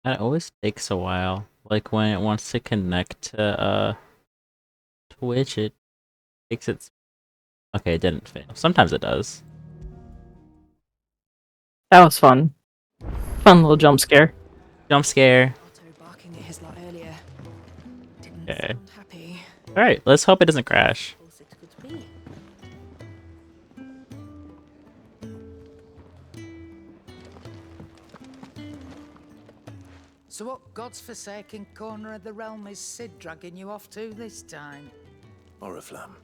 That always takes a while. Like when it wants to connect to Twitch, it takes its. Okay, it didn't fail. Sometimes it does. That was fun. Fun little jump scare. Jump scare. Otto barking at his lot earlier. Didn't Okay. sound happy. All right. Let's hope it doesn't crash. Course it could be. So what God's forsaken corner of the realm is Sid dragging you off to this time? Oriflamme.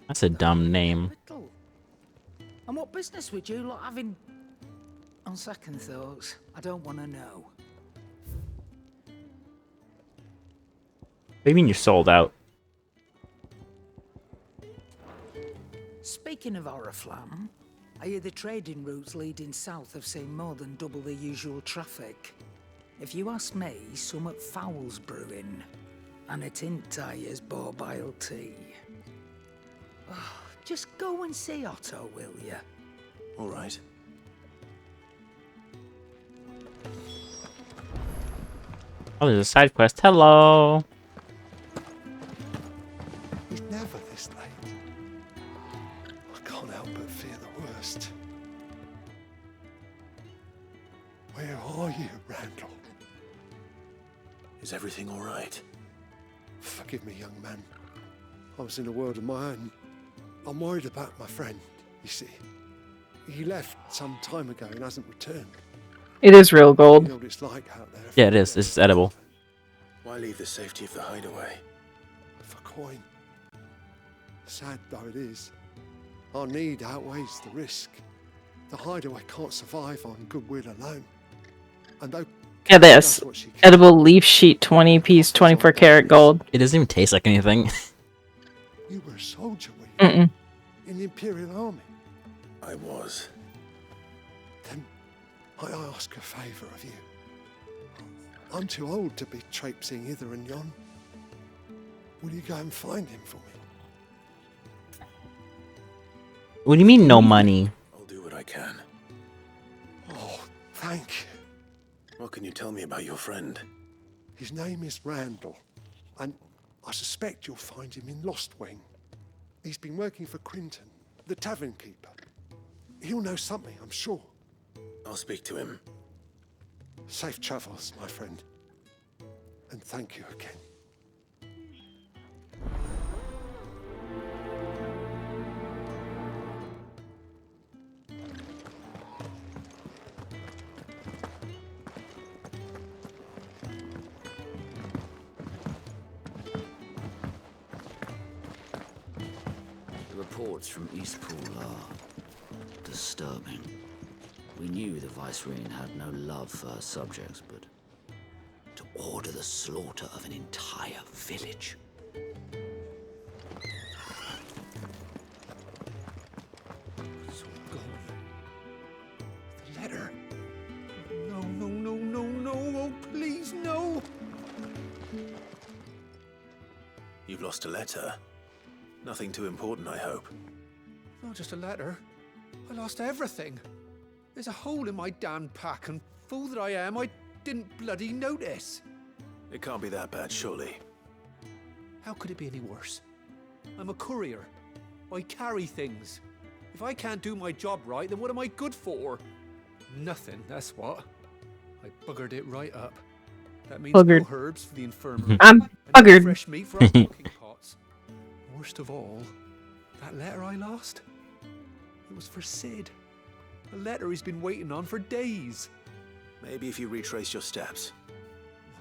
That's a dumb name. Little. And what business would you lot having? On second thoughts, I don't want to know. What do you mean you're sold out? Speaking of Oriflamme, I hear the trading routes leading south have seen more than double the usual traffic. If you ask me, summat foul's brewing, and it ain't Tyre's borbile tea. Oh, just go and see Otto, will ya? All right. Oh, there's a side quest. Hello. He's never this late. I can't help but fear the worst. Where are you, Randall? Is everything all right? Forgive me, young man. I was in a world of my own. I'm worried about my friend, you see. He left some time ago and hasn't returned. It is real You gold. know what it's like out there. Yeah, it is. It's edible. Why leave the safety of the hideaway? For coin. Sad though it is, our need outweighs the risk. The hideaway can't survive on goodwill alone. And though Get this. does what she can, Edible leaf sheet 20 piece 24 karat gold. It doesn't even taste like anything. you were a soldier, were you? Mm-mm. In the Imperial Army. I was. Then I ask a favour of you. I'm too old to be traipsing hither and yon. Will you go and find him for me? What do you mean no money? I'll do what I can. Oh, thank you. What can you tell me about your friend? His name is Randall, and I suspect you'll find him in Lost Wing. He's been working for Quinton, the tavern keeper. He'll know something, I'm sure. I'll speak to him. Safe travels, my friend. And thank you again. The reports from Eastpool are disturbing. We knew the Vicereine had no love for her subjects, but to order the slaughter of an entire village. It's all gone. The letter. No, no, no, no, no. Oh, please, no. You've lost a letter. Nothing too important, I hope. Not just a letter. I lost everything. There's a hole in my damn pack, and fool that I am, I didn't bloody notice. It can't be that bad, surely. How could it be any worse? I'm a courier. I carry things. If I can't do my job right, then what am I good for? Nothing, that's what. I buggered it right up. That means Buggered. no herbs for the infirmary. I'm and no buggered. fresh meat for our cooking pots. Worst of all, that letter I lost, it was for Sid. A letter he's been waiting on for days. Maybe if you retrace your steps.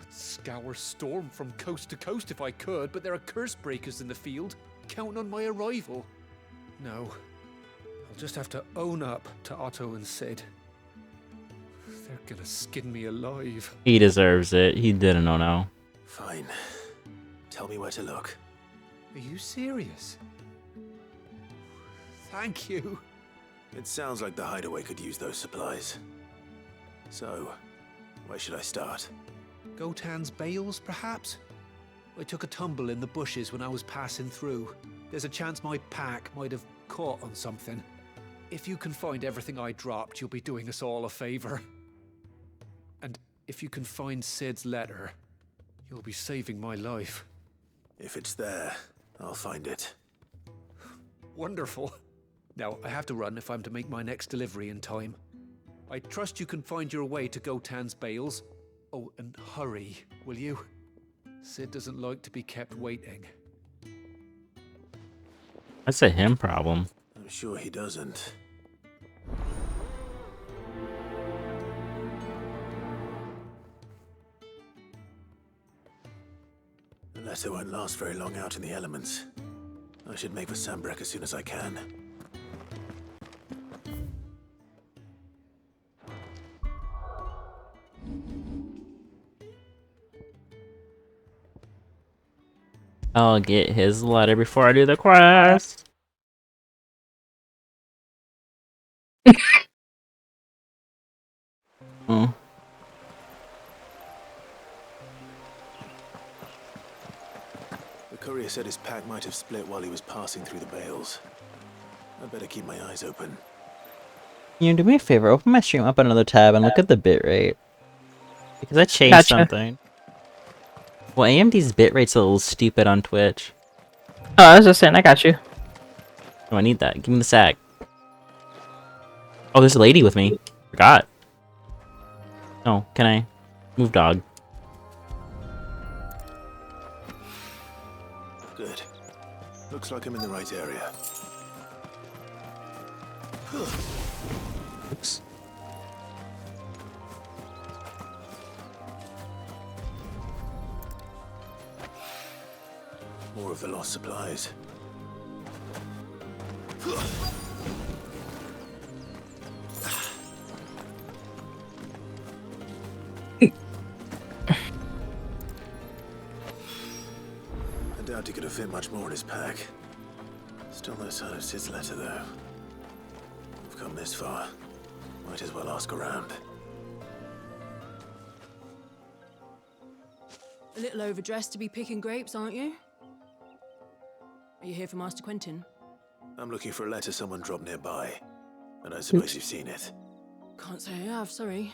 I'd scour Storm from coast to coast if I could, but there are curse breakers in the field, counting on my arrival. No, I'll just have to own up to Otto and Sid. They're gonna skin me alive. He deserves it. He didn't know. Fine. Tell me where to look. Are you serious? Thank you. It sounds like the hideaway could use those supplies. So, where should I start? Gotan's bales, perhaps? I took a tumble in the bushes when I was passing through. There's a chance my pack might have caught on something. If you can find everything I dropped, you'll be doing us all a favor. And if you can find Sid's letter, you'll be saving my life. If it's there, I'll find it. Wonderful. Now, I have to run if I'm to make my next delivery in time. I trust you can find your way to Gotan's bales. Oh, and hurry, will you? Sid doesn't like to be kept waiting. That's a him problem. I'm sure he doesn't. The letter won't last very long out in the elements. I should make for Sambrek as soon as I can. I'll get his letter before I do the quest. Oh. The courier said his pack might have split while he was passing through the bales. I'd better keep my eyes open. You know, do me a favor, open my stream up another tab and look at the bitrate. Because I changed Gotcha. something. Well, AMD's bitrate's a little stupid on Twitch. Oh, I was just saying, I got you. Oh, I need that. Give me the sack. Oh, there's a lady with me. Forgot. Oh, can I move dog? Good. Looks like I'm in the right area. Oops. More of the lost supplies. I doubt he could have fit much more in his pack. Still no sign of Sid's letter, though. We've come this far. Might as well ask around. A little overdressed to be picking grapes, aren't you? Are you here for Master Quentin? I'm looking for a letter someone dropped nearby. And I suppose you've seen it. Can't say I have, sorry.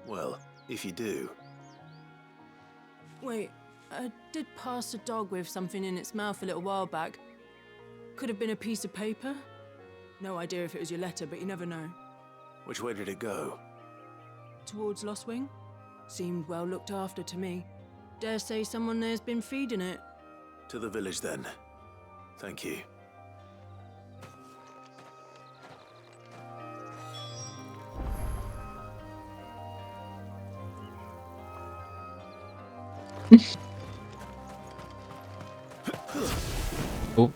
Well, if you do, Wait, I did pass a dog with something in its mouth a little while back. Could have been a piece of paper. No idea if it was your letter, but you never know. which way did it go? Towards Lost Wing? Seemed well looked after to me. Dare say someone there's been feeding it. To the village, then. Thank you. Oh.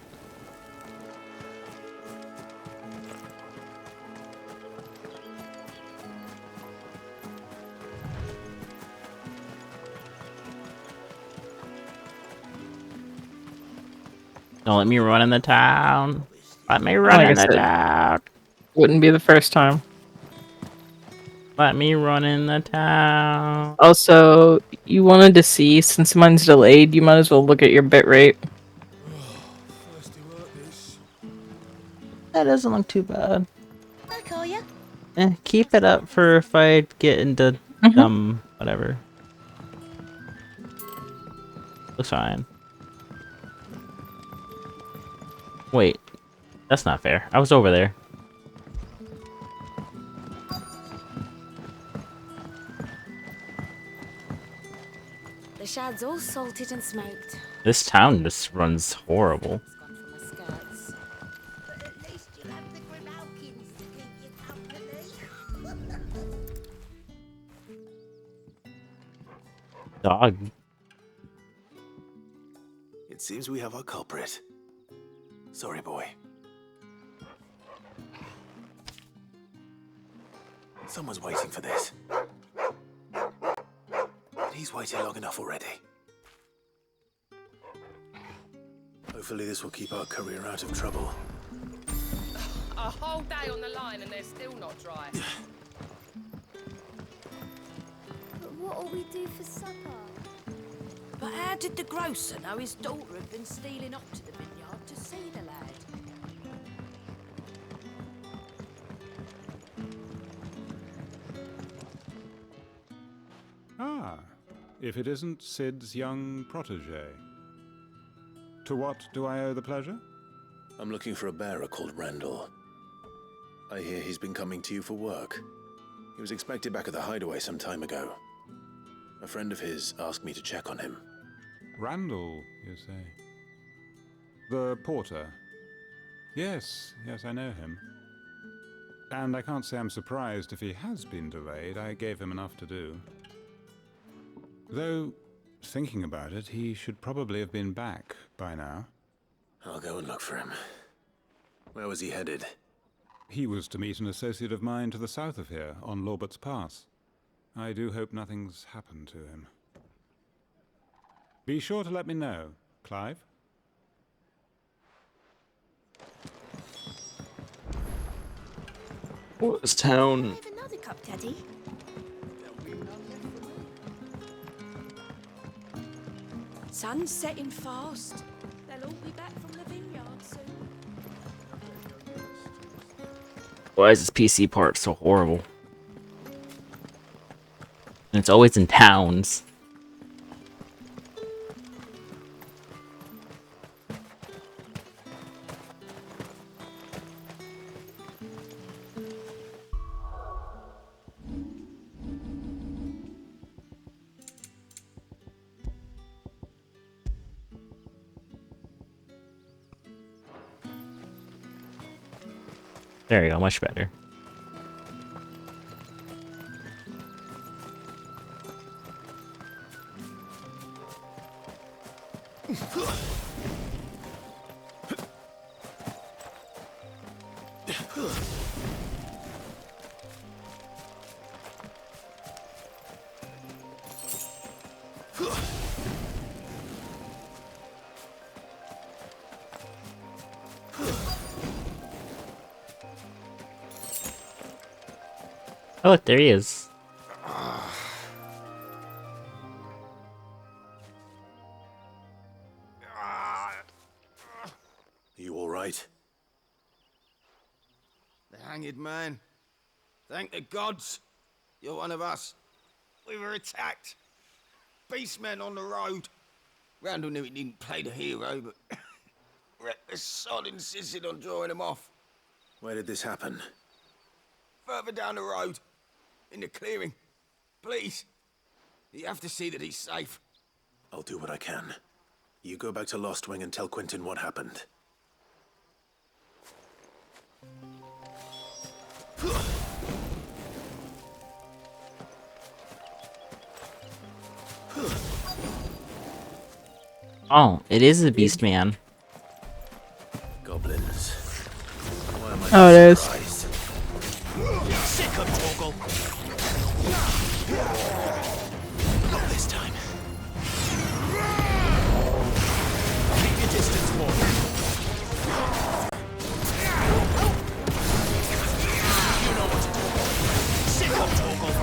Don't let me run in the town. Let me run Like I in the said. town. Wouldn't be the first time. Let me run in the town. Also, you wanted to see, since mine's delayed, you might as well look at your bitrate. That doesn't look too bad. I'll call you. Keep it up for if I get into whatever. Looks fine. Wait, that's not fair. I was over there. The shad's all salted and smoked. This town just runs horrible. It's gone for my skirts. But at least you have the Grimalkins to keep you company. Dog. It seems we have our culprit. Sorry, boy. Someone's waiting for this. And he's waited long enough already. Hopefully this will keep our courier out of trouble. A whole day on the line and they're still not dry. But what'll we do for supper? But how did the grocer know his daughter had been stealing off to the vineyard to see the lad? if it isn't Sid's young protege. To what do I owe the pleasure? I'm looking for a bearer called Randall. I hear he's been coming to you for work. He was expected back at the hideaway some time ago. A friend of his asked me to check on him. Randall, you say? The porter? Yes, I know him. And I can't say I'm surprised if he has been delayed. I gave him enough to do. Though, thinking about it, he should probably have been back by now. I'll go and look for him. Where was he headed? He was to meet an associate of mine to the south of here, on Lorbert's Pass. I do hope nothing's happened to him. Be sure to let me know, Clive. What was town? Have another cup, Daddy. Sun's setting fast. They'll all be back from the vineyard soon. Why is this PC part so horrible? And it's always in towns. There you go, much better. Oh, look, there he is. You all right? The hanged man. Thank the gods. You're one of us. We were attacked. Beastmen on the road. Randall knew he didn't play the hero, but the sod insisted on drawing him off. Where did this happen? Further down the road. In the clearing. Please. You have to see that he's safe. I'll do what I can. You go back to Lost Wing and tell Quentin what happened. Oh, it is the Beast Man. Goblins. Why am I Oh, it is. surprised? Sick of Torgal. Not this time. Keep your distance, boy. You know what to do. Sick of Torgal.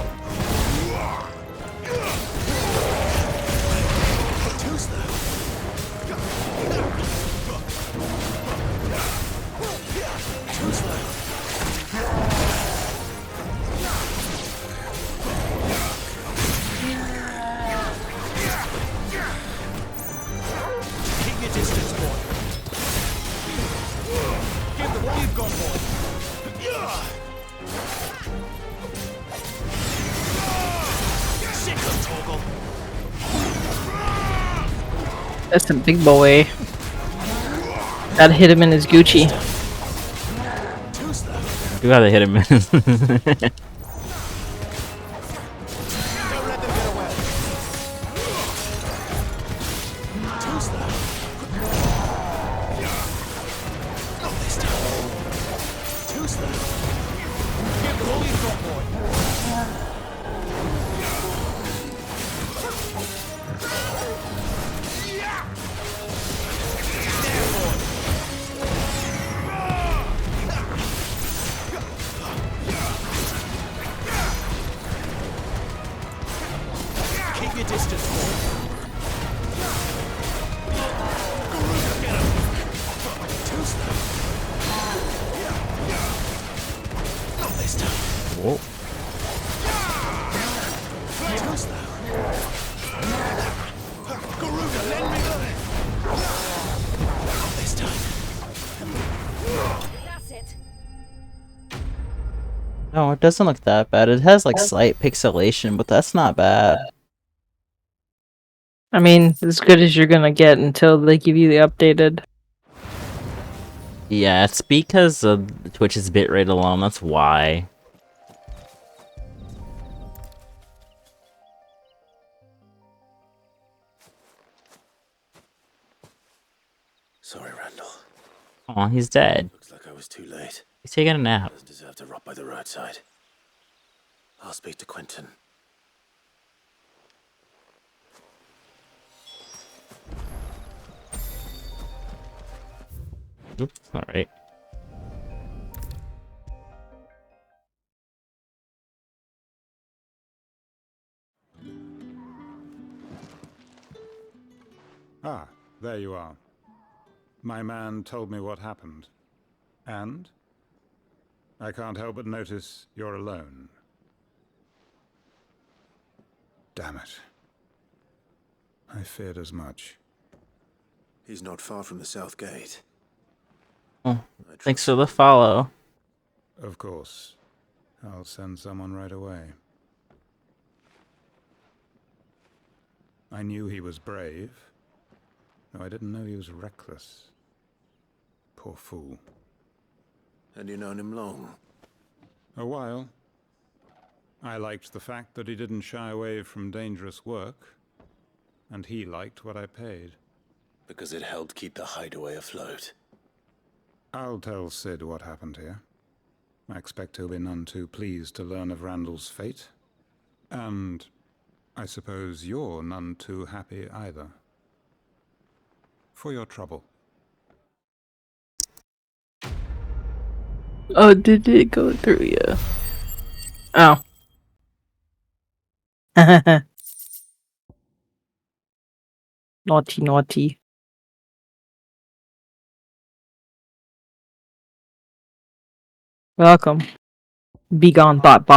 Too slow. Too slow. Keep your distance, boy. Give them what you've got, boy. Sick of Torgal. That's a big boy. Gotta hit him in his Gucci. Too slow. You gotta hit him. Don't let them get away. Too slow. Not this time. Too slow. Give them all you've got, boy. Keep your distance, boy. Get him. Too slow. Not this time. Whoa. Too slow. No, it doesn't look that bad. It has like slight pixelation, but that's not bad. I mean, as good as you're gonna get until they give you the updated. Yeah, it's because of Twitch's bitrate alone, that's why. Sorry, Randall. Aw, he's dead. Looks like I was too late. He's taking a nap. Doesn't deserve to rot by the roadside. I'll speak to Quentin. Oops, alright. Ah, there you are. My man told me what happened. And? I can't help but notice you're alone. Damn it. I feared as much. He's not far from the south gate. Oh, thanks for the follow. Of course. I'll send someone right away. I knew he was brave, though I didn't know he was reckless. Poor fool. And you known him long? A while. I liked the fact that he didn't shy away from dangerous work, and he liked what I paid. Because it helped keep the hideaway afloat. I'll tell Sid what happened here. I expect he'll be none too pleased to learn of Randall's fate. And I suppose you're none too happy either. For your trouble. Oh, did it go through you? Oh. Naughty, naughty. Welcome. Be gone, bot.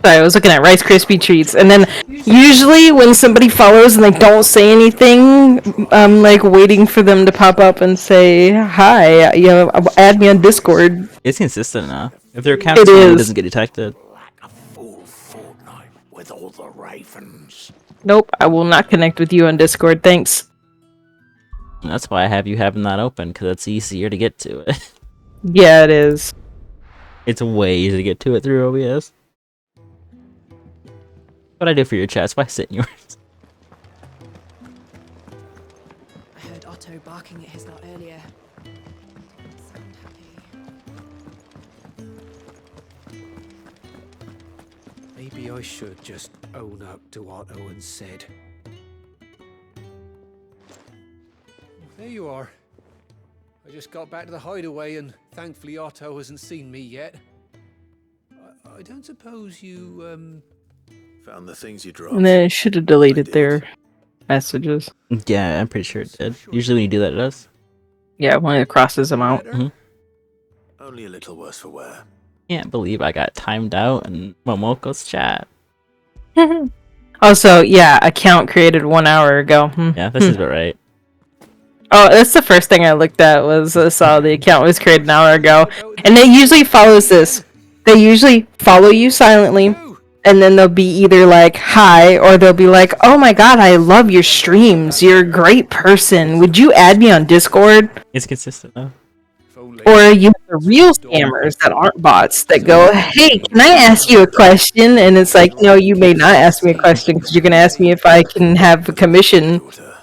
Sorry, I was looking at Rice Krispie treats, and then usually when somebody follows and they don't say anything, I'm like waiting for them to pop up and say hi. You know, add me on Discord. It's consistent enough. If their account It is. doesn't get detected. Like a full fortnight with all the ravens. Nope, I will not connect with you on Discord. Thanks. And that's why I have you having that open, because it's easier to get to it. Yeah, it is. It's way easier to get to it through OBS. What I do for your chats, why sit in yours? I heard Otto barking at his lot earlier. So unhappy. Maybe I should just own up to Otto and Sid. There you are. I just got back to the hideaway and thankfully Otto hasn't seen me yet. I don't suppose you, Found the things you dropped. And then it should have deleted their messages. Yeah, I'm pretty sure it did. Usually when you do that, it does. Yeah, when it crosses them out. Only a little worse for wear. Can't believe I got timed out in Momoko's chat. Also, yeah, account created 1 hour ago. Yeah, this is about right. Oh, that's the first thing I looked at was I saw the account was created an hour ago. And it usually follows this. They usually follow you silently, and then they'll be either like, hi, or they'll be like, oh my god, I love your streams. You're a great person. Would you add me on Discord? It's consistent though. Or you have the real scammers that aren't bots that go, hey, can I ask you a question? And it's like, no, you may not ask me a question because you're going to ask me if I can have a commission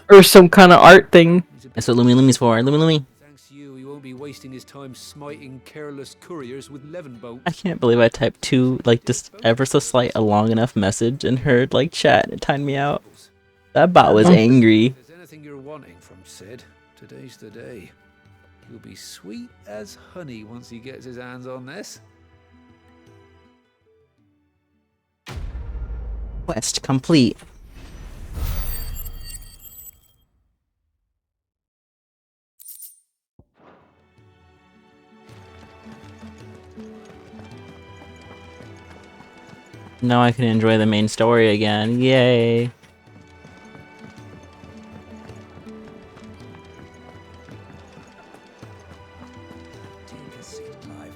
or some kind of art thing. That's what Lumi's for. Lumi. thanks to you, he won't be wasting his time smiting careless couriers with levin bolts. I can't believe I typed two, like, just ever so slight a long enough message and heard, like, chat and it timed me out. That bot was angry. If there's anything you're wanting from Sid, today's the day. He'll be sweet as honey once he gets his hands on this. Quest complete. Now I can enjoy the main story again. Yay. 65.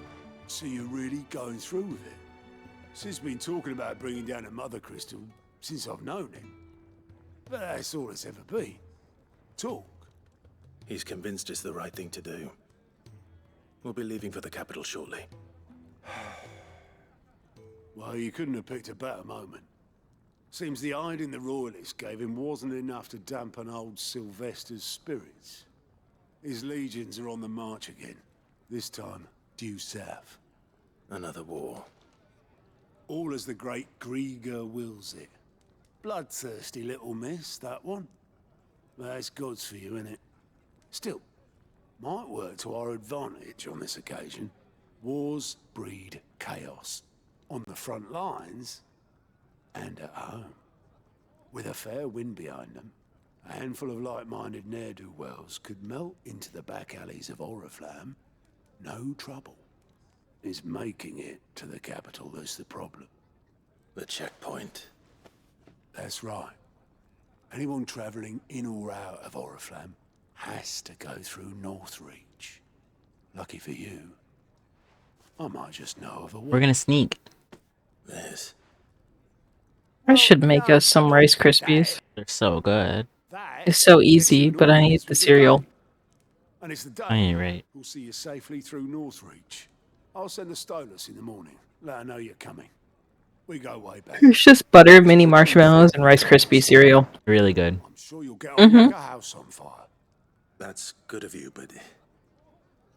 So you're really going through with it? Sid's been talking about bringing down a mother crystal since I've known him. But that's all it's ever been. Talk. He's convinced it's the right thing to do. We'll be leaving for the capital shortly. Well, you couldn't have picked a better moment. Seems the hiding the Royalists gave him wasn't enough to dampen old Sylvester's spirits. His legions are on the march again. This time, due south. Another war. All as the great Grieger wills it. Bloodthirsty little miss, that one. That's God's for you, innit? Still, might work to our advantage on this occasion. Wars breed chaos. On the front lines, and at home. With a fair wind behind them, a handful of like-minded ne'er-do-wells could melt into the back alleys of Oriflamme. No trouble. It's making it to the capital that's the problem. The checkpoint. That's right. Anyone travelling in or out of Oriflamme has to go through Northreach. Lucky for you, I might just know of a way. We're gonna sneak. Yes. I should make us some Rice Krispies. They're so good. It's so easy, but I need the cereal. And it's the I ain't day right. we'll see you safely through Northreach. I'll send the Stolas in the morning. Let her know you're coming. We go way back. It's just butter, mini marshmallows, and Rice Krispie cereal. Really good. I'm sure you'll get on like a house on fire. That's good of you, but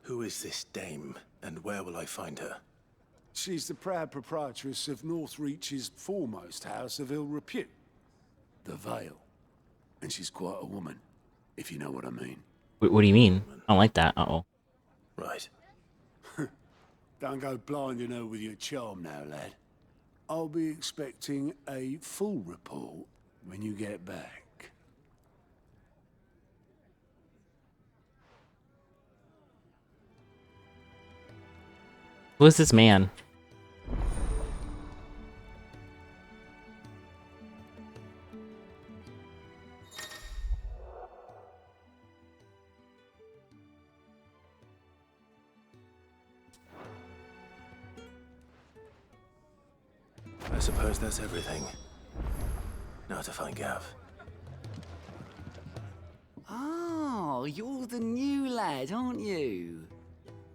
who is this dame, and where will I find her? She's the proud proprietress of Northreach's foremost house of ill repute, the Vale. And she's quite a woman, if you know what I mean. What do you mean? I don't like that. Uh-oh. Right. Don't go blinding her with your charm now, lad. I'll be expecting a full report when you get back. Who is this man? I suppose that's everything. Now to find Gav. Oh, you're the new lad, aren't you?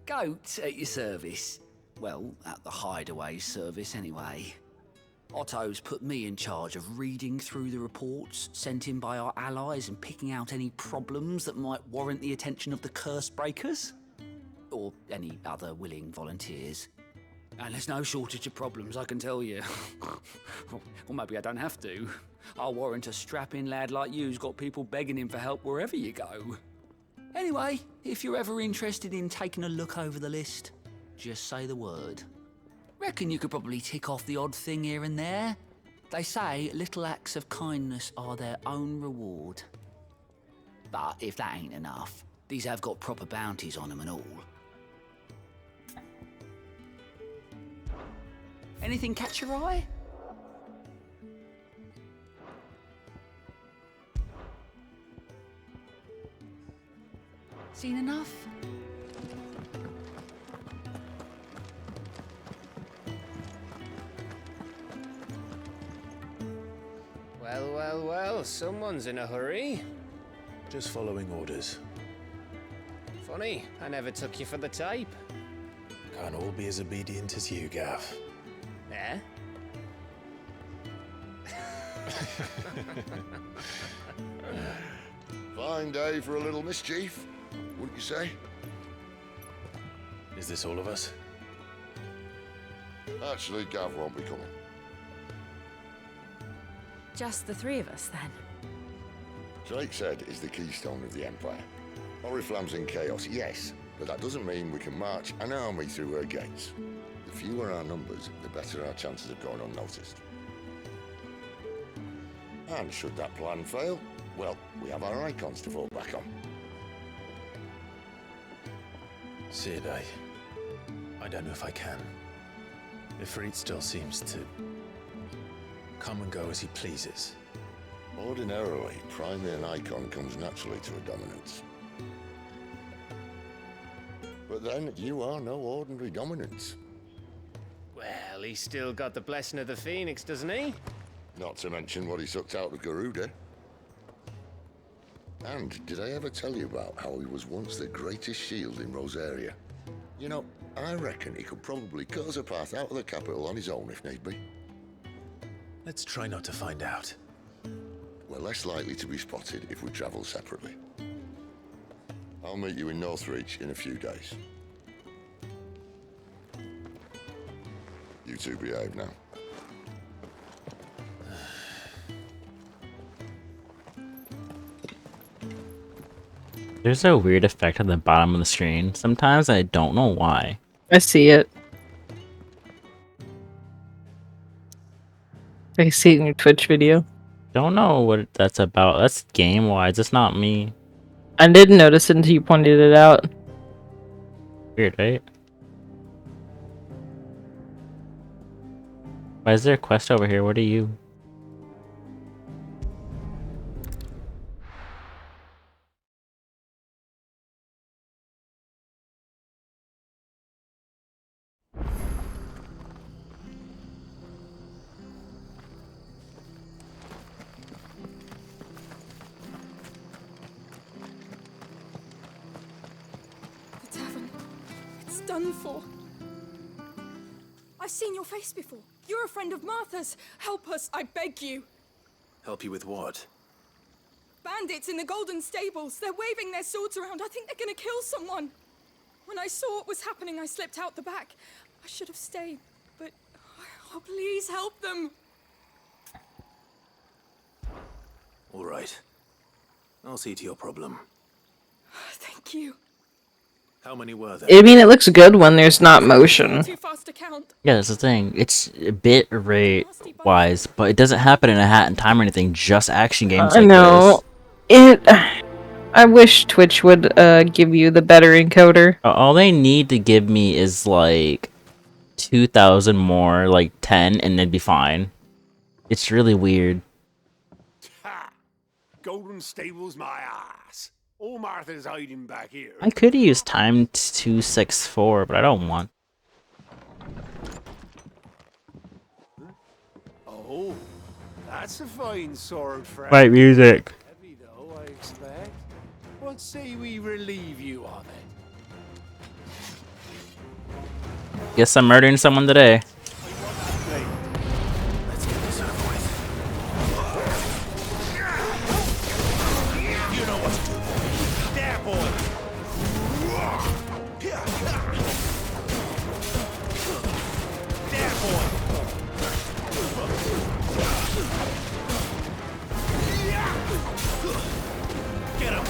Goat at your service. Well, at the hideaway service anyway. Otto's put me in charge of reading through the reports sent in by our allies and picking out any problems that might warrant the attention of the curse breakers. Or any other willing volunteers. And there's no shortage of problems, I can tell you. Or maybe I don't have to. I'll warrant a strapping lad like you's got people begging him for help wherever you go. Anyway, if you're ever interested in taking a look over the list, just say the word. Reckon you could probably tick off the odd thing here and there. They say little acts of kindness are their own reward. But if that ain't enough, these have got proper bounties on them and all. Anything catch your eye? Seen enough? Well, well, well, someone's in a hurry. Just following orders. Funny, I never took you for the type. Can't all be as obedient as you, Gav. Eh? Fine day for a little mischief, wouldn't you say? Is this all of us? Actually, Gav won't be coming. Just the three of us, then? Drake said is the keystone of the Empire. Oriflamme's in chaos, yes, but that doesn't mean we can march an army through her gates. The fewer our numbers, the better our chances of going unnoticed. And should that plan fail, well, we have our icons to fall back on. Sid, I don't know if I can. Ifrit still seems to come and go as he pleases. Ordinarily, priming an icon comes naturally to a dominance. But But then you are no ordinary dominance. Well, he's still got the blessing of the Phoenix, doesn't he? Not to mention what he sucked out of Garuda. And did I ever tell you about how he was once the greatest shield in Rosaria? You know, I reckon he could probably cut us a path out of the capital on his own if need be. Let's try not to find out. We're less likely to be spotted if we travel separately. I'll meet you in Northreach in a few days. You two behave now. There's a weird effect at the bottom of the screen. Sometimes I don't know why. I see it. I see it in your Twitch video. Don't know what that's about. That's game-wise. It's not me. I didn't notice it until you pointed it out. Weird, right? Why is there a quest over here? What are you? The tavern. It's done for. I've seen your face before. You're a friend of Martha's. Help us, I beg you. Help you with what? Bandits in the Golden Stables. They're waving their swords around. I think they're gonna kill someone. When I saw what was happening, I slipped out the back. I should have stayed, but... Oh, please help them. All right. I'll see to your problem. Thank you. How many were there? I mean, it looks good when there's not motion. Too fast to count. Yeah, that's the thing. It's a bit rate-wise, but it doesn't happen in a hat in time or anything. Just action games like I know. this. I wish Twitch would give you the better encoder. All they need to give me is like 2,000 more, like 10, and they'd be fine. It's really weird. Ha! Golden Stables, my ass. All Martha's hiding back here. I could use time 264, but I don't want. Oh, that's a fine sword, friend. Right music. Heavy though, I expect. What say we relieve you of it? Guess I'm murdering someone today. Let's get this over with. You know what to do. There, boy. There, boy. Get him.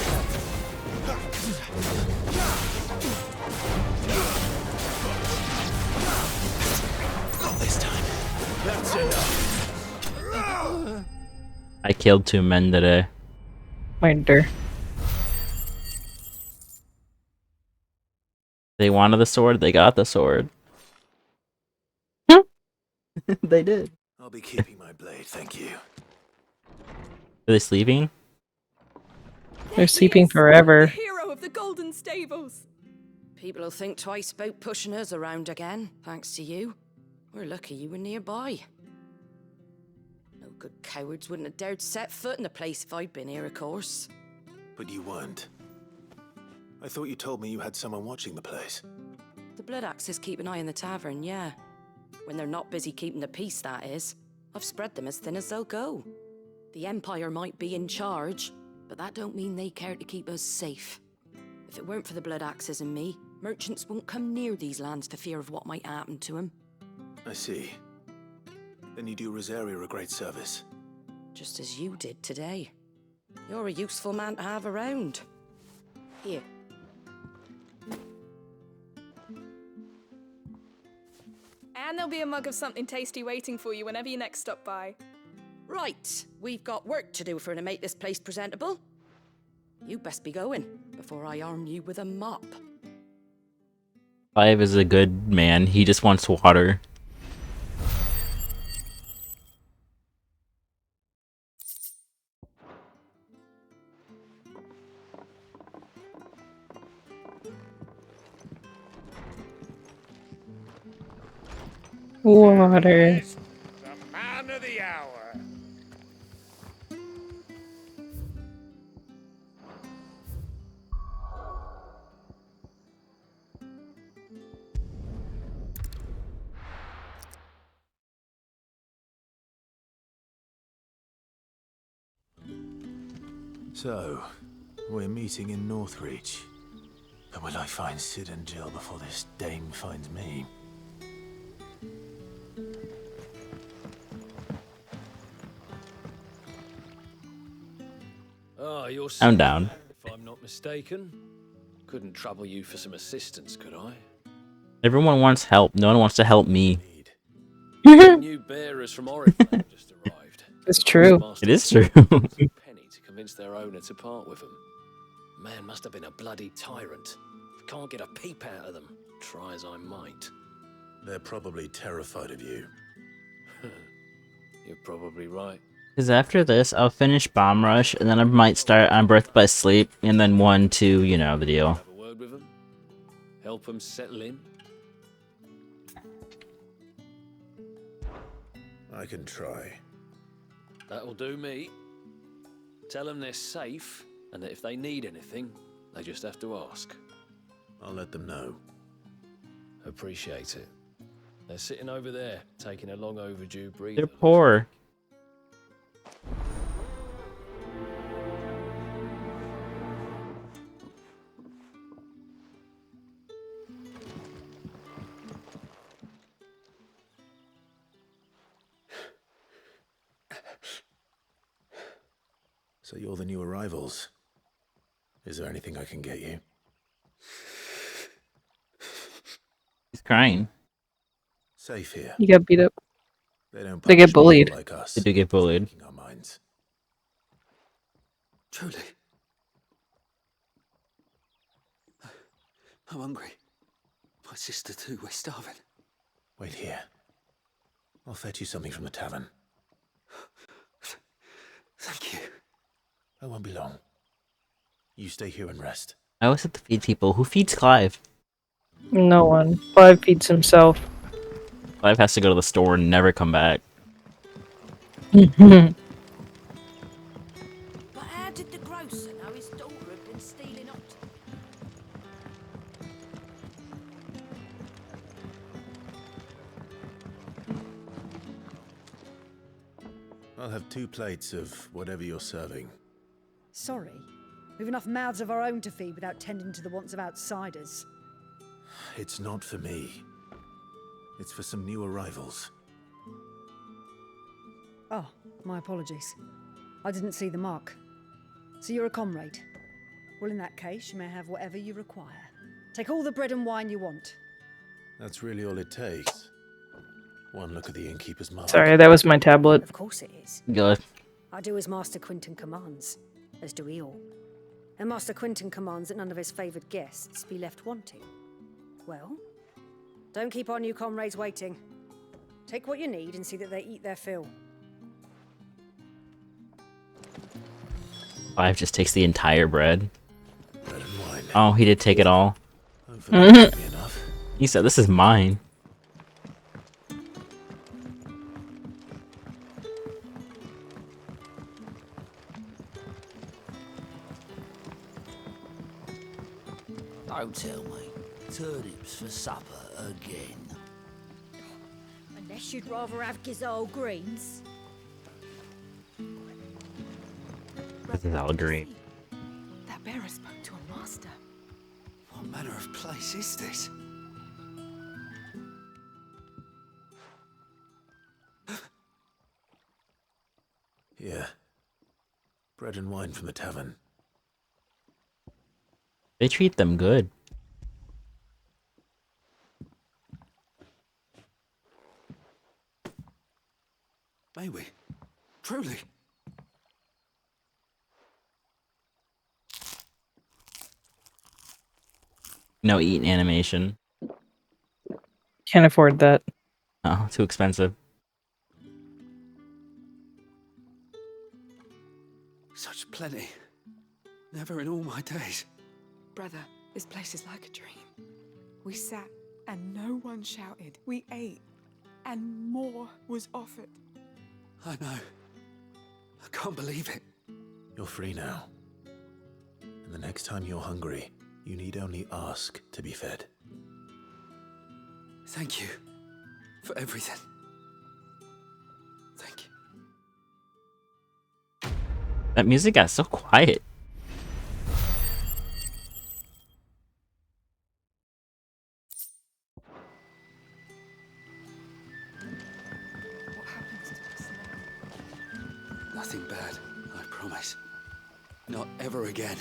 Not this time. That's enough. I killed 2 men today. Wonder. They wanted the sword, they got the sword. They did. I'll be keeping my blade, thank you. Are they sleeping? They're sleeping forever. Hero of the Golden Stables. People will think twice about pushing us around again, thanks to you. We're lucky you were nearby. No good cowards wouldn't have dared set foot in the place if I'd been here, of course. But you weren't. I thought you told me you had someone watching the place. The Blood Axes keep an eye on the tavern, yeah. When they're not busy keeping the peace, that is. I've spread them as thin as they'll go. The Empire might be in charge, but that don't mean they care to keep us safe. If it weren't for the Blood Axes and me, merchants won't come near these lands for fear of what might happen to them. I see. Then you do Rosaria a great service. Just as you did today. You're a useful man to have around. Here. And there'll be a mug of something tasty waiting for you whenever you next stop by. Right, we've got work to do for to make this place presentable. You best be going before I arm you with a mop. 5 is a good man, he just wants water. Water. The man of the hour. So, we're meeting in Northreach. But will I find Sid and Jill before this dame finds me? Ah, you're I'm Sid, down. if I'm not mistaken. Couldn't trouble you for some assistance, could I? Everyone wants help. No one wants to help me. New bearers from Oriflamme just arrived. It's true. It is true. Penny to convince their owner to part with them. Man must have been a bloody tyrant. Can't get a peep out of them, try as I might. They're probably terrified of you. You're probably right. Because after this, I'll finish Bomb Rush, and then I might start on Birth by Sleep, and then 1, 2, you know the deal. Have a word with them? Help them settle in? I can try. That'll do me. Tell them they're safe, and that if they need anything, they just have to ask. I'll let them know. Appreciate it. They're sitting over there, taking a long overdue breather. They're poor. So you're the new arrivals. Is there anything I can get you? He's crying. Safe here. You get beat up. They don't They get punish people bullied. like us. They do get bullied. Speaking our minds. Truly. I'm hungry. My sister too, we're starving. Wait here. I'll fetch you something from the tavern. Thank you. I won't be long. You stay here and rest. I always have to feed people. Who feeds Clive? No one. Clive feeds himself. Clive has to go to the store and never come back. But how did the grocer know his daughter had been stealing up? I'll have 2 plates of whatever you're serving. Sorry. We've enough mouths of our own to feed without tending to the wants of outsiders. It's not for me. It's for some new arrivals. Oh, my apologies. I didn't see the mark. So you're a comrade. Well, in that case, you may have whatever you require. Take all the bread and wine you want. That's really all it takes. One look at the innkeeper's mark. Sorry, that was my tablet. Of course it is. Good. I do as Master Quinton commands, as do we all. And Master Quinton commands that none of his favoured guests be left wanting. Well, don't keep our new comrades waiting. Take what you need and see that they eat their fill. Clive just takes the entire bread. Bread and wine. Oh, he did take it all. Hopefully that'll be enough. He said, "This is mine." Don't tell me. Turnips for supper again. Unless you'd rather have Gizal greens. This is all green. That bearer spoke to a master. What manner of place is this? Here. Bread and wine from the tavern. They treat them good. May we? Truly? No eating animation. Can't afford that. Oh, too expensive. Such plenty. Never in all my days. Brother, this place is like a dream. We sat and no one shouted. We ate and more was offered. I know. I can't believe it. You're free now. And the next time you're hungry, you need only ask to be fed. Thank you for everything. Thank you. That music got so quiet. What happens to us now? Nothing bad, I promise. Not ever again.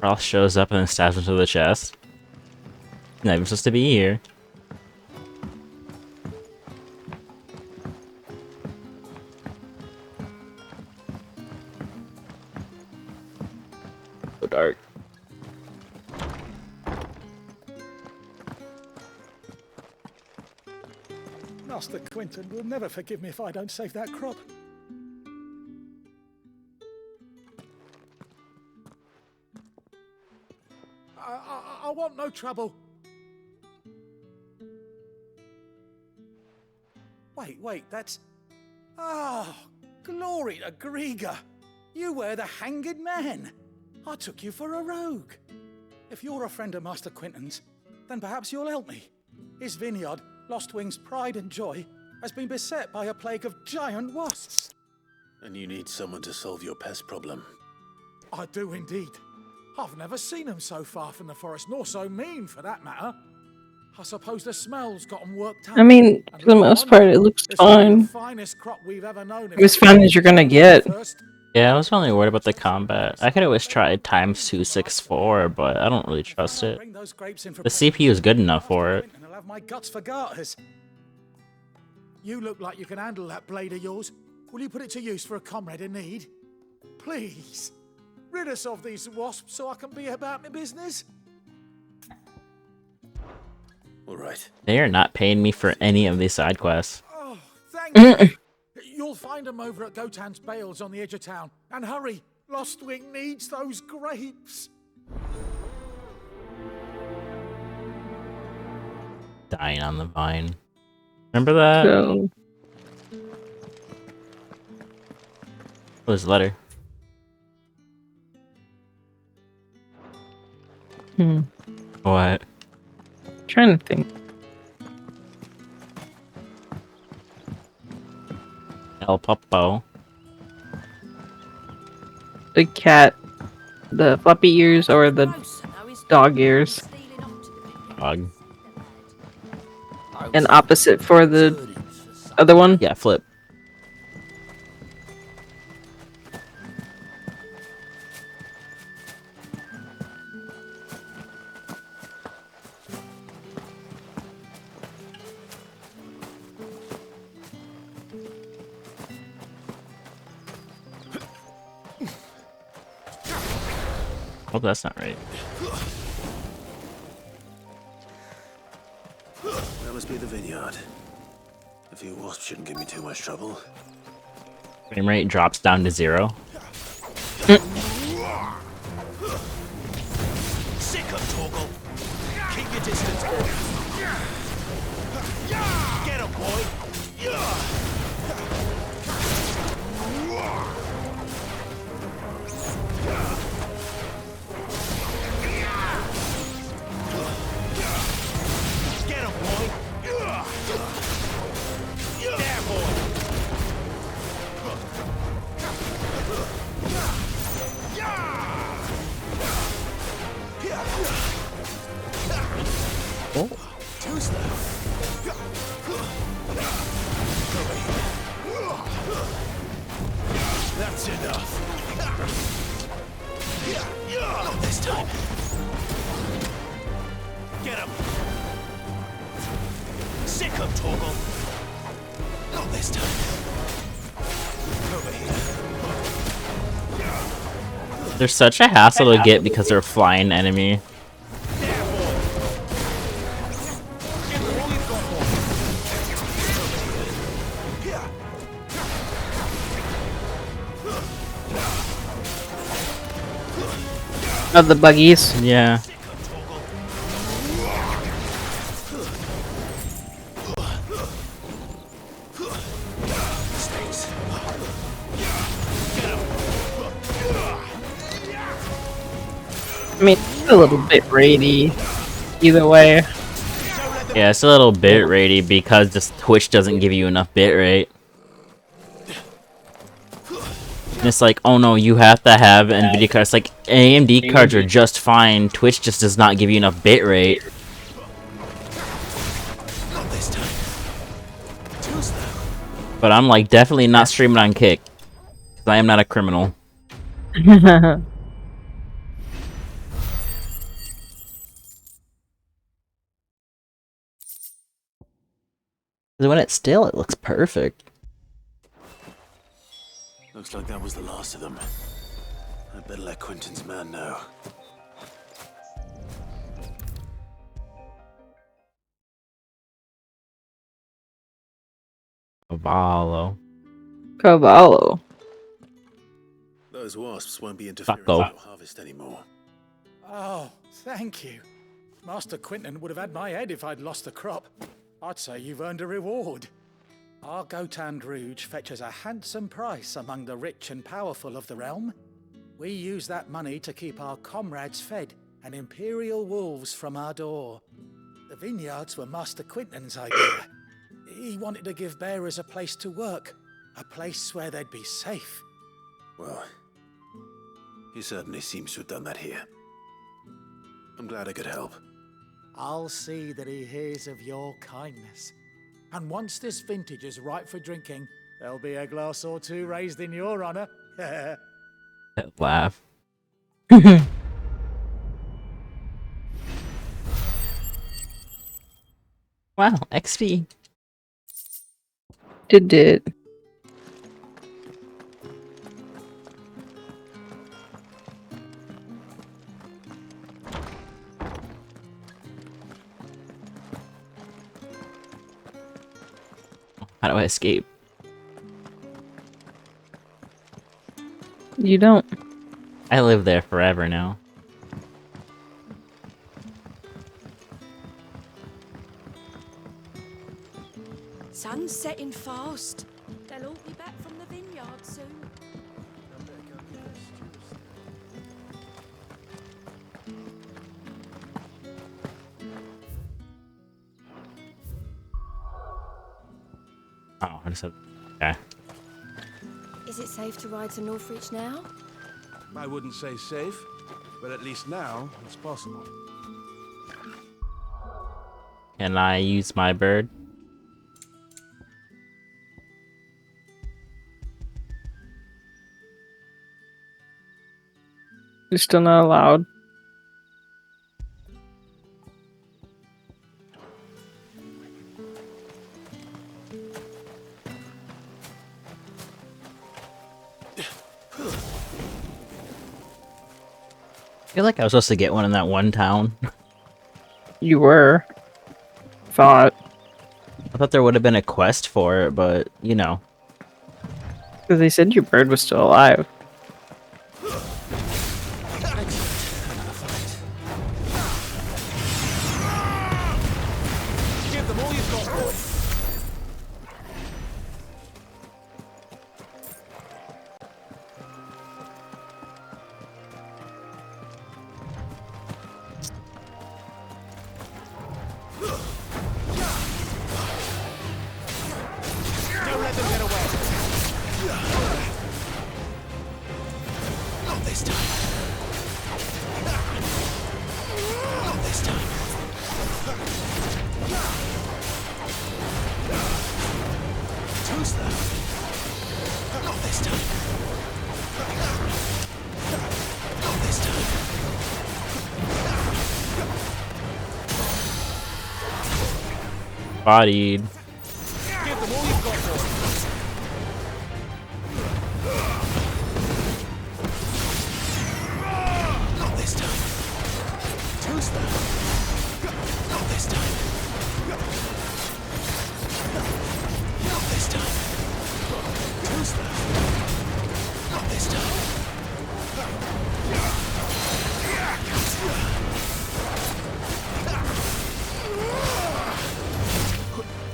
Roth shows up and then stabs him to the chest. Not even supposed to be here. So dark. Master Quinton will never forgive me if I don't save that crop. I want no trouble. Wait, that's... Oh, glory to Grieger. You were the hanged man. I took you for a rogue. If you're a friend of Master Quinton's, then perhaps you'll help me. His vineyard, Lostwing's pride and joy, has been beset by a plague of giant wasps. And you need someone to solve your pest problem. I do indeed. I've never seen them so far from the forest, nor so mean, for that matter. I suppose the smell's got them worked up. I mean, for the most part, it looks fine. The finest crop we've ever known. As fine as you're gonna get. Yeah, I was only worried about the combat. I could always try ×264, but I don't really trust it. The CPU is good enough for it. I'll have my guts for garters. You look like you can handle that blade of yours. Will you put it to use for a comrade in need? Please, rid us of these wasps so I can be about my business. All right. They are not paying me for any of these side quests. Oh, thank you. You'll find them over at Gotan's Bales on the edge of town. And hurry, Lostwing needs those grapes. Dying on the vine. Remember that? So... What was the letter? What? Trying to think. El Popo. The cat. The floppy ears or the dog ears. Dog. And opposite for the other one? Yeah, flip. Oh, that's not right. That must be the vineyard. A few wasps shouldn't give me too much trouble. Frame rate drops down to 0. Sick of Torgal. Keep your distance, boy. Get him, boy. Oh. Too slow. That's enough. Not this time. Get him. Sick of Torgal. Not this time. Over here. They're such a hassle to get because they're a flying enemy. Of the buggies. Yeah. I mean, it's a little bit ratey. Either way. Yeah, it's a little bit ratey because this Twitch doesn't give you enough bitrate. And it's like, oh no, you have to have NVIDIA cards. Like, AMD cards are just fine. Twitch just does not give you enough bitrate. But I'm like definitely not streaming on Kick. Because I am not a criminal. When it's still, it looks perfect. Looks like that was the last of them. I better let Quentin's man know. Cavallo. Those wasps won't be interfering with Bucko. our harvest anymore. Oh, thank you. Master Quentin would have had my head if I'd lost the crop. I'd say you've earned a reward. Our Gotand Rouge fetches a handsome price among the rich and powerful of the realm. We use that money to keep our comrades fed and imperial wolves from our door. The vineyards were Master Quentin's idea. He wanted to give bearers a place to work, a place where they'd be safe. Well, he certainly seems to have done that here. I'm glad I could help. I'll see that he hears of your kindness. And once this vintage is ripe for drinking, there'll be a glass or two raised in your honor. Laugh. Wow, XP. Did. How do I escape? You don't. I live there forever now. Sun's setting fast. They'll all be back from the vineyard soon. Oh, I just said. Okay. Is it safe to ride to Northreach now? I wouldn't say safe, but at least now it's possible. Can I use my bird? You're still not allowed. I feel like I was supposed to get one in that one town. You were. Thought. I thought there would have been a quest for it, but you know. Because they said your bird was still alive. Give them all you've got, boy. Don't let them get away. Not this time. Not this time. Too slow. Not this time. Not this time. Bodied. Give them all you've got, boy. Not this time. Too slow. Not this time. Not this time. Too slow. Not this time.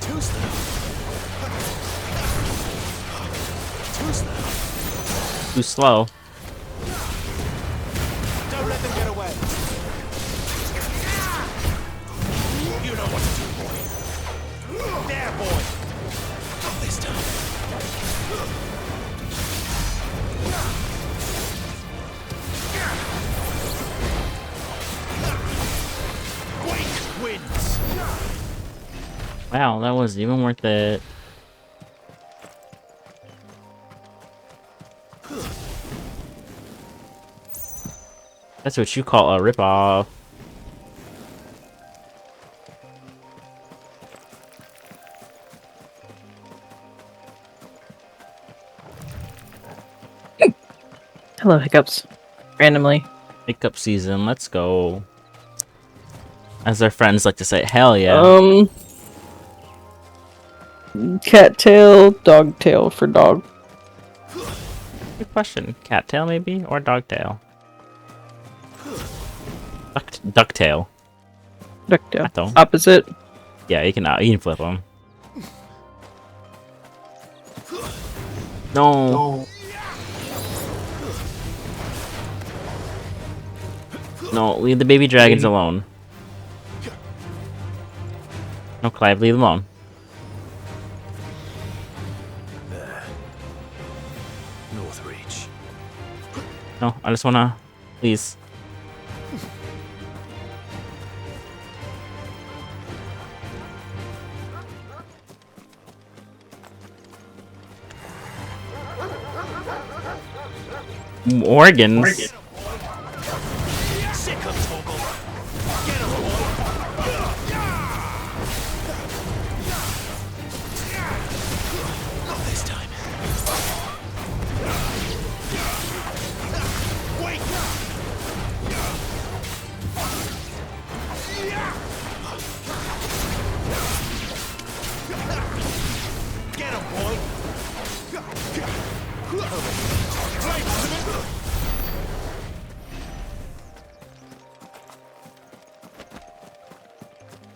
Too slow. Too slow. Too slow. Don't let them get away. Get a boy! Not this time. Wake wins! Wow, that was even worth it. That's what you call a ripoff. Hello, hiccups. Randomly. Hiccup season, let's go. As their friends like to say, hell yeah. Cattail, dogtail for dog. Good question. Cattail maybe? Or dogtail? Ducktail. Ducktail. Opposite. Yeah, you can flip them. No. No, leave the baby dragons alone. No, Clive, leave them alone. There. North Reach. No, I just wanna... Please. Organs?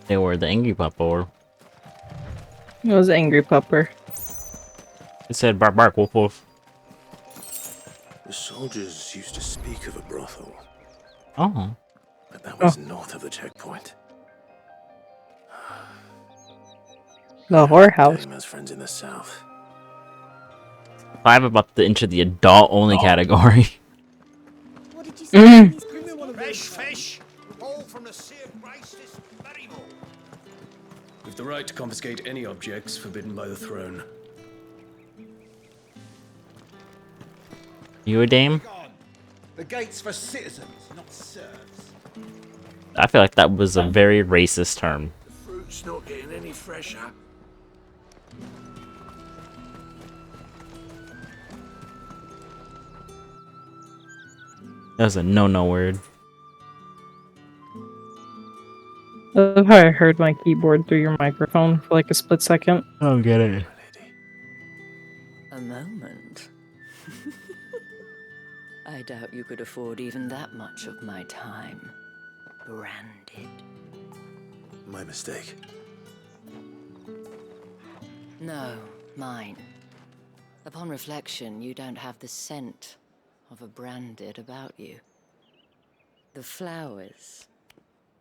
They were the angry pupper. It was angry pupper. It said bark bark woof woof. The soldiers used to speak of a brothel. Oh. But that was north of the checkpoint. The whorehouse. Dame has friends in the south. Clive about to enter the adult only category. What did you say? Fresh fish, all from the sea of grace this very morning. We've the right to confiscate any objects forbidden by the throne. You a dame? The gates for citizens, not serfs. I feel like that was a very racist term. The fruit's not getting any fresher. That was a no-no word. I love how I heard my keyboard through your microphone for like a split second. I don't get it. A moment. I doubt you could afford even that much of my time. Branded. My mistake. No, mine. Upon reflection, you don't have the scent of a branded about you. The flowers.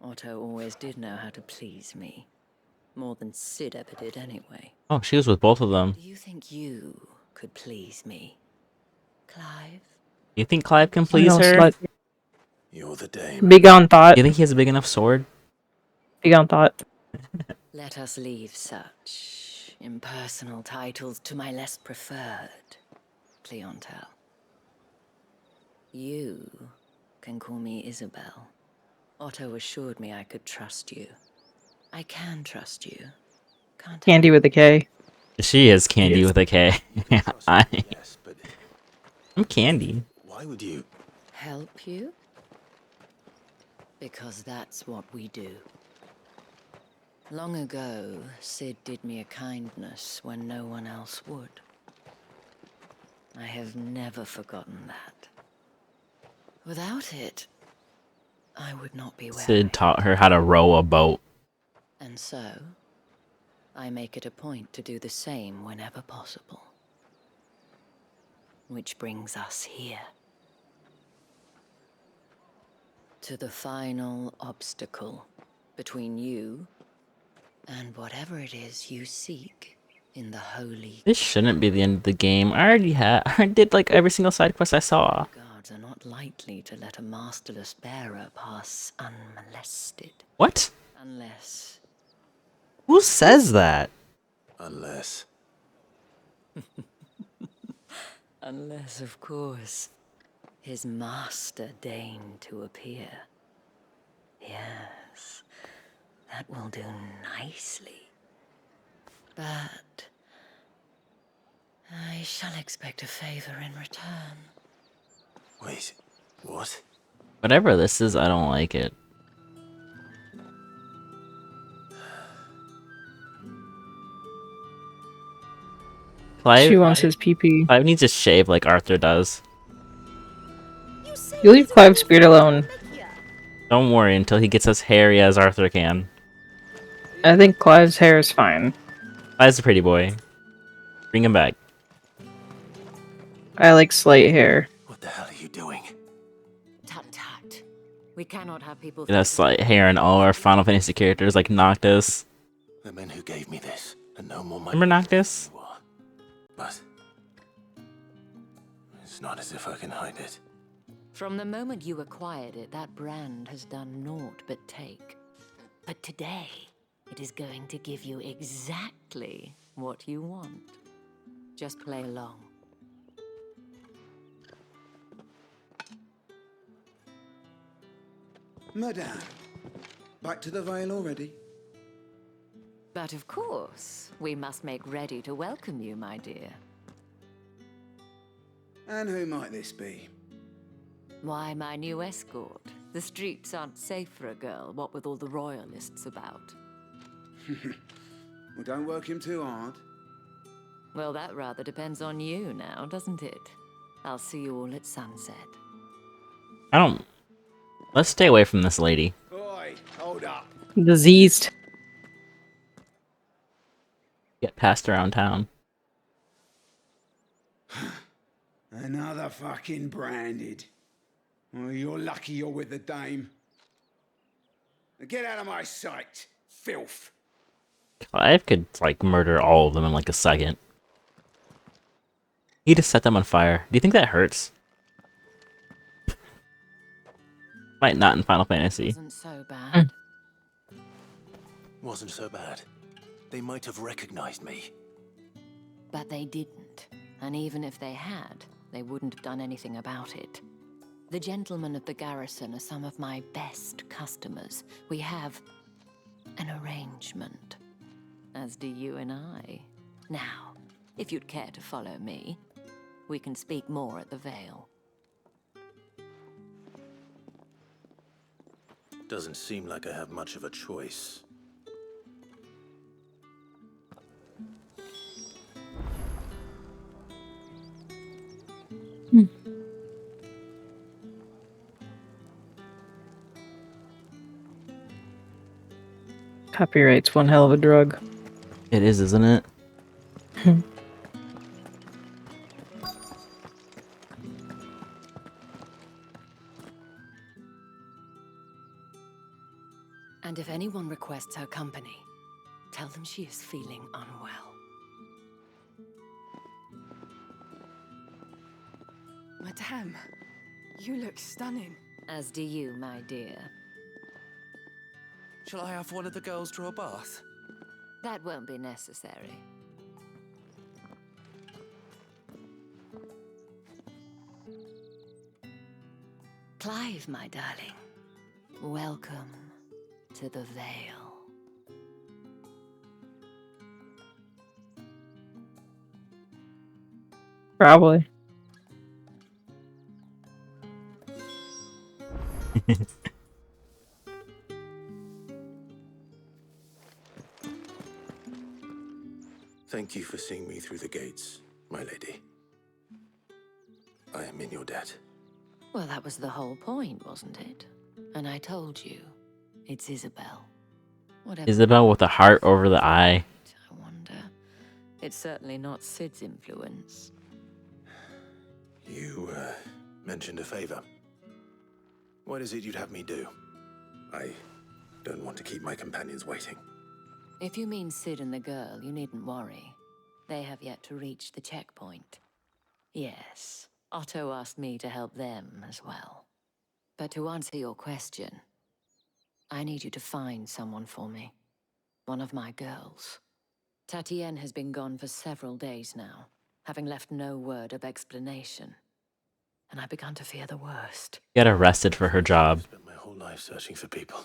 Otto always did know how to please me. More than Sid ever did anyway. Oh, she was with both of them. Do you think you could please me, Clive? You think Clive can please No, her? slut. You're the dame. Big on thought. You think he has a big enough sword? Big on thought. Let us leave such impersonal titles to my less preferred clientele. You can call me Isabel. Otto assured me I could trust you. I can trust you, can't I? Candy with a K. She is Candy Yes. with a K. Yes, but I'm Candy. why would you? Help you? Because that's what we do. Long ago, Sid did me a kindness when no one else would. I have never forgotten that. Without it, I would not be where Sid taught her how to row a boat. And so, I make it a point to do the same whenever possible. Which brings us here. To the final obstacle between you And whatever it is you seek in the holy... This shouldn't be the end of the game. I did like every single side quest I saw. Guards are not likely to let a masterless bearer pass unmolested. What? Unless... Who says that? Unless... Unless, of course, his master deigned to appear. Yes, that will do nicely. But I shall expect a favor in return. Wait, what? Whatever this is, I don't like it. She wants his PP. Clive needs to shave like Arthur does. You leave Clive's beard alone. Don't worry until he gets as hairy as Arthur can. I think Clive's hair is fine. Clive's a pretty boy. Bring him back. I like slight hair. What the hell are you doing? Tut tut. We cannot have people... It has slight hair in all our Final Fantasy characters like Noctis. The men who gave me this, and no more my... Remember Noctis? But... it's not as if I can hide it. From the moment you acquired it, that brand has done naught but take. But today, it is going to give you exactly what you want. Just play along. Madame, back to the Vale already? But of course, we must make ready to welcome you, my dear. And who might this be? Why, my new escort. The streets aren't safe for a girl, what with all the royalists about. Well, don't work him too hard. Well, that rather depends on you now, doesn't it? I'll see you all at sunset. Let's stay away from this lady. Boy, hold up. Diseased. Get passed around town. Another fucking branded. Well, you're lucky you're with the dame. Now get out of my sight, filth. Clive could, like, murder all of them in, like, a second. He just set them on fire. Do you think that hurts? Might not in Final Fantasy. Wasn't so bad. Wasn't so bad. They might have recognized me. But they didn't. And even if they had, they wouldn't have done anything about it. The gentlemen of the garrison are some of my best customers. We have an arrangement. As do you and I. Now, if you'd care to follow me, we can speak more at the Vale. Doesn't seem like I have much of a choice. Copyright's one hell of a drug. It is, isn't it? And if anyone requests her company, tell them she is feeling unwell. Madame, you look stunning. As do you, my dear. Shall I have one of the girls draw a bath? That won't be necessary. Clive, my darling, welcome to the Vale. Probably. Thank you for seeing me through the gates, my lady. I am in your debt. Well, that was the whole point, wasn't it? And I told you, it's Isabel. Whatever. Isabel with a heart over the eye. I wonder. It's certainly not Sid's influence. You, mentioned a favor. What is it you'd have me do? I don't want to keep my companions waiting. If you mean Sid and the girl, you needn't worry. They have yet to reach the checkpoint. Yes, Otto asked me to help them as well. But to answer your question, I need you to find someone for me. One of my girls. Tatienne has been gone for several days now, having left no word of explanation. And I've begun to fear the worst. Get arrested for her job. Spent my whole life searching for people.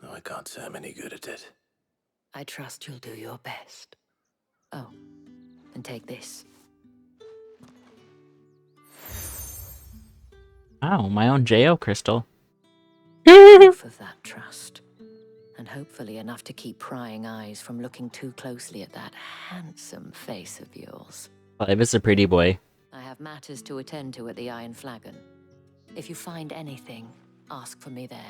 No, I can't say I'm any good at it. I trust you'll do your best. Oh, and take this. Wow, my own JO crystal. Proof of that trust. And hopefully enough to keep prying eyes from looking too closely at that handsome face of yours. Clive is a pretty boy. I have matters to attend to at the Iron Flagon. If you find anything, ask for me there.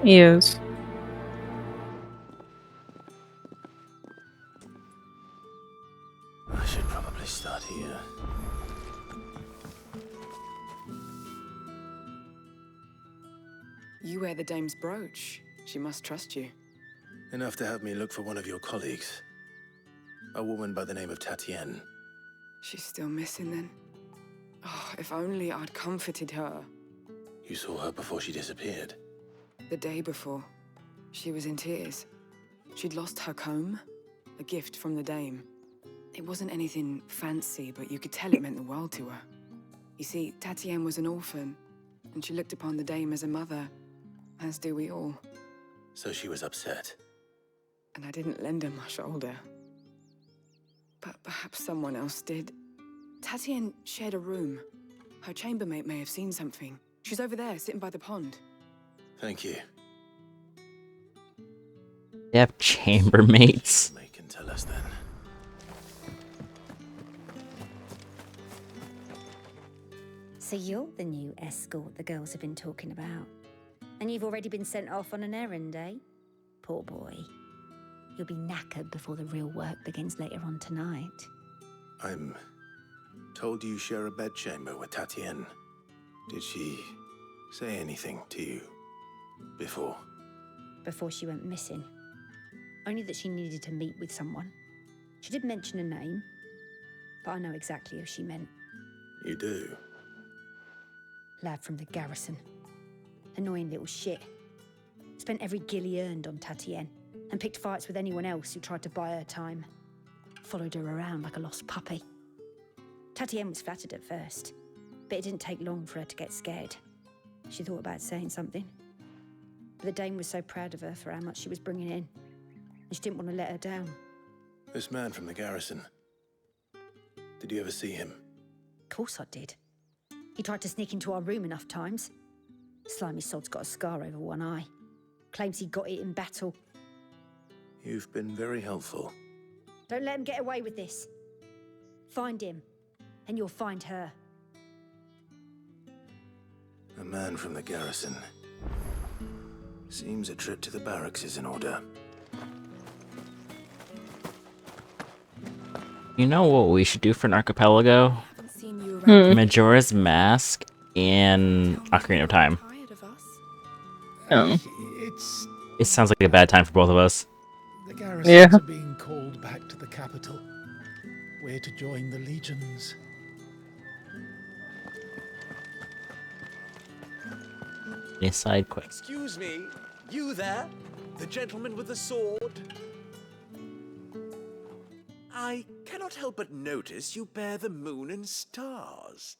He is. I should probably start here. You wear the dame's brooch. She must trust you. Enough to have me look for one of your colleagues. A woman by the name of Tatienne. She's still missing then. Oh, if only I'd comforted her. You saw her before she disappeared. The day before, she was in tears. She'd lost her comb, a gift from the dame. It wasn't anything fancy, but you could tell it meant the world to her. You see, Tatienne was an orphan, and she looked upon the dame as a mother, as do we all. So she was upset. And I didn't lend her my shoulder. But perhaps someone else did. Tatienne shared a room. Her chambermaid may have seen something. She's over there, sitting by the pond. Thank you. They have chambermaids. They can tell us then. So you're the new escort the girls have been talking about. And you've already been sent off on an errand, eh? Poor boy. You'll be knackered before the real work begins later on tonight. I'm told you share a bedchamber with Tatienne. Did she say anything to you before? Before she went missing. Only that she needed to meet with someone. She did mention a name, but I know exactly who she meant. You do? Lad from the garrison. Annoying little shit. Spent every gil he earned on Tatienne, and picked fights with anyone else who tried to buy her time. Followed her around like a lost puppy. Tatienne was flattered at first, but it didn't take long for her to get scared. She thought about saying something. But the dame was so proud of her for how much she was bringing in, and she didn't want to let her down. This man from the garrison. Did you ever see him? Of course I did. He tried to sneak into our room enough times. Slimy sod's got a scar over one eye. Claims he got it in battle. You've been very helpful. Don't let him get away with this. Find him, and you'll find her. A man from the garrison. Seems a trip to the barracks is in order. You know what we should do for an archipelago? Majora's Mask and Ocarina of Time. Oh. It sounds like a bad time for both of us. The garrisons are being called back to the capital. We're to join the legions. Any side quest? Excuse me, you there? The gentleman with the sword? I cannot help but notice you bear the moon and stars.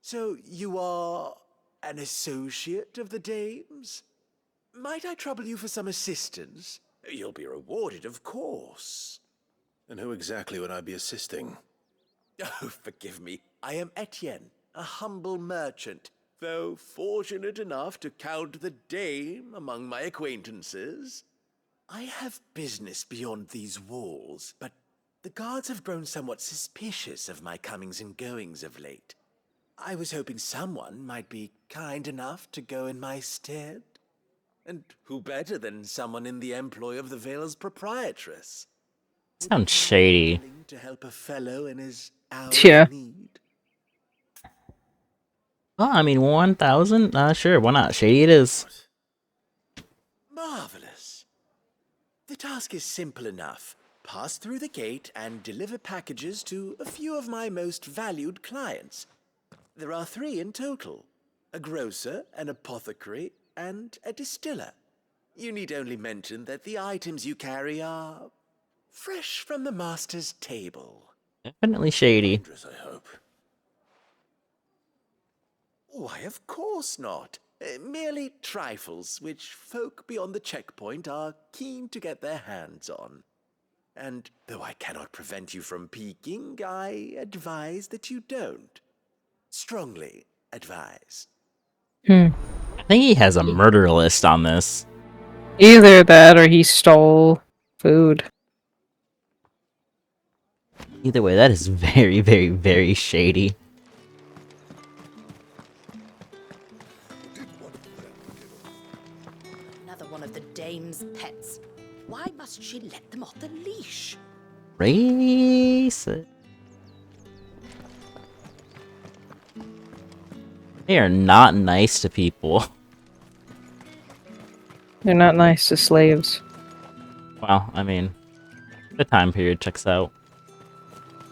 So you are an associate of the dame's? Might I trouble you for some assistance? You'll be rewarded, of course. And who exactly would I be assisting? Oh, forgive me. I am Etienne, a humble merchant, though fortunate enough to count the dame among my acquaintances. I have business beyond these walls, but the guards have grown somewhat suspicious of my comings and goings of late. I was hoping someone might be kind enough to go in my stead. And who better than someone in the employ of the Vale's proprietress? Sounds shady. To help a fellow in his hour Yeah. of need. Oh, I mean, 1,000? Sure, why not? Shady it is. Marvelous. The task is simple enough. Pass through the gate and deliver packages to a few of my most valued clients. There are 3 in total. A grocer, an apothecary, and a distiller. You need only mention that the items you carry are fresh from the master's table. Definitely shady. Dangerous, I hope. Why, of course not. Merely trifles which folk beyond the checkpoint are keen to get their hands on. And though I cannot prevent you from peeking, I advise that you don't. Strongly advise. I think he has a murder list on this. Either that or he stole food. Either way, that is very, very, very shady. Another one of the dame's pets. Why must she let them off the leash? Racist. They are not nice to people. They're not nice to slaves. Well, I mean, the time period checks out.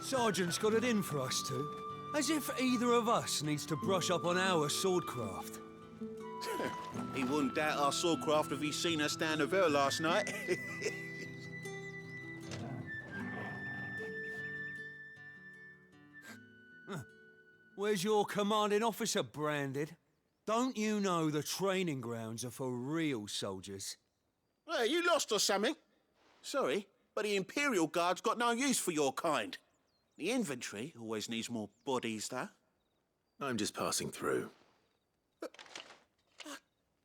Sergeant's got it in for us two. As if either of us needs to brush up on our swordcraft. He wouldn't doubt our swordcraft if he'd seen us down the river last night. Where's your commanding officer branded? Don't you know the training grounds are for real soldiers? Hey, you lost or something? Sorry, but the Imperial Guard's got no use for your kind. The infantry always needs more bodies, though. I'm just passing through. I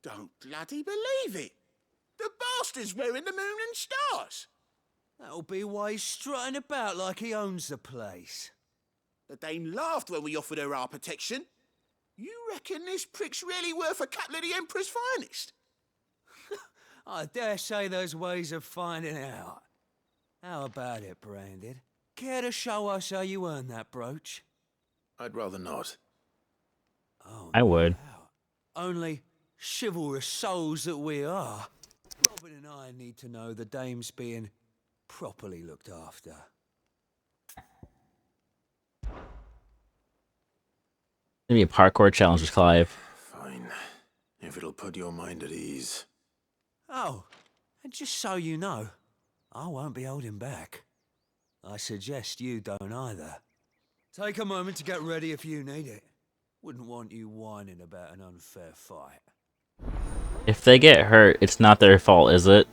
don't bloody believe it. The bastard's wearing the moon and stars. That'll be why he's strutting about like he owns the place. The Dane laughed when we offered her our protection. You reckon this prick's really worth a couple of the Emperor's finest? I dare say there's ways of finding out. How about it, Branded? Care to show us how you earned that brooch? I'd rather not. Oh, I would. only chivalrous souls that we are. Robin and I need to know the dame's being properly looked after. Maybe a parkour challenge with Clive. Fine. If it'll put your mind at ease. Oh, and just so you know, I won't be holding back. I suggest you don't either. Take a moment to get ready if you need it. Wouldn't want you whining about an unfair fight. If they get hurt, it's not their fault, is it?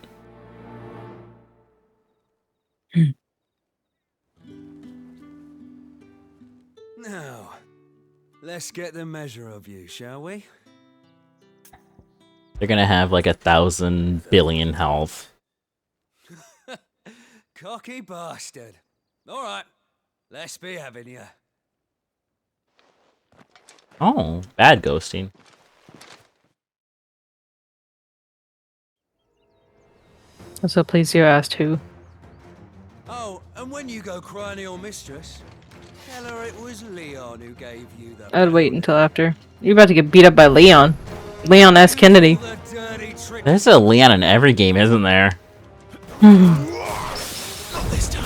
Now, let's get the measure of you, shall we? They're gonna have like 1,000 billion health. Cocky bastard. Alright, let's be having you. Oh, bad ghosting. So please you asked who. Oh, and when you go crying to your mistress, tell her it was Leon who gave you the... I'd wait until after. You're about to get beat up by Leon. Leon S. Kennedy. There's a Leon in every game, isn't there? Not this time.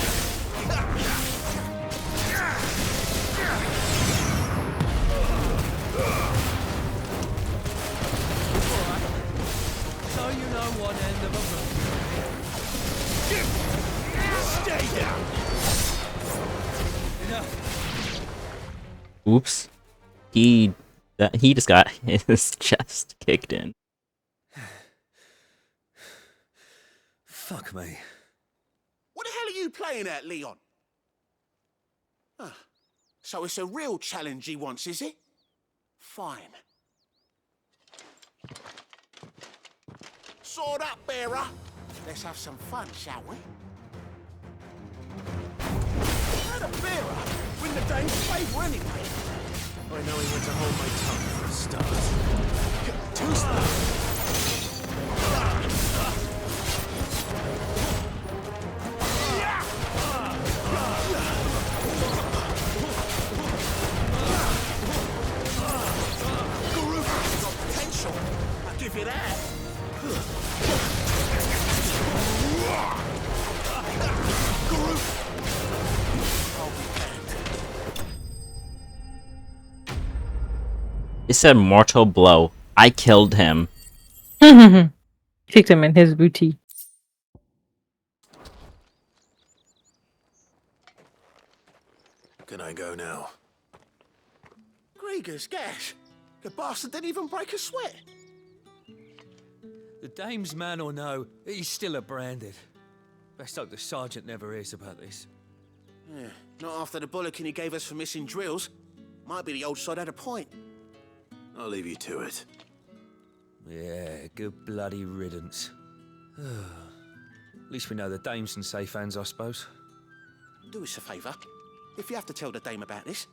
So you know one end of a rope. Stay down. Enough. Oops. He just got his chest kicked in. Fuck me. What the hell are you playing at, Leon? Ah, so it's a real challenge he wants, is it? Fine. Sword up, bearer. Let's have some fun, shall we? How the bearer win the Dane's favour anyway? I know he went to hold my tongue for a start. Too slow. Got potential. I'll give you that. It said mortal blow. I killed him. Kicked him in his booty. Can I go now? Grieger's gas. The bastard didn't even break a sweat. The dame's man or no, he's still a branded. Best hope the sergeant never hears about this. Yeah, not after the bollocking he gave us for missing drills. Might be the old sod had a point. I'll leave you to it. Yeah, good bloody riddance. At least we know the dame's in safe hands, I suppose. Do us a favour. If you have to tell the dame about this,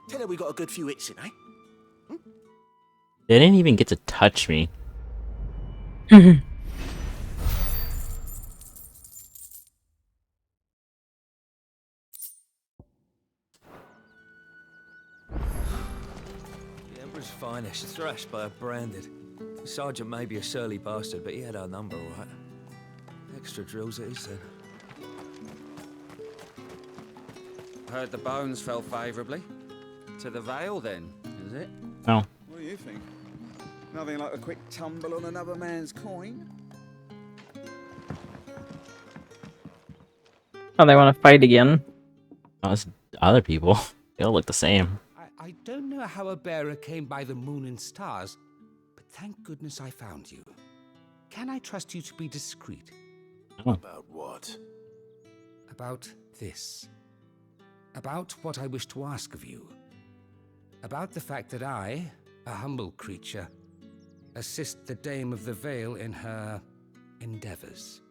tell her we got a good few hits in, eh? They didn't even get to touch me. The Emperor's finest, thrashed by a branded. The sergeant may be a surly bastard, but he had our number, all right. Extra drills it is, then. Heard the bones fell favourably. To the Vale, then, is it? No. What do you think? Nothing like a quick tumble on another man's coin? Oh, they want to fight again. Oh, it's other people. They all look the same. I don't know how a bearer came by the moon and stars, but thank goodness I found you. Can I trust you to be discreet? Oh. About what? About this. About what I wish to ask of you. About the fact that I, a humble creature, assist the Dame of the Vale in her endeavors.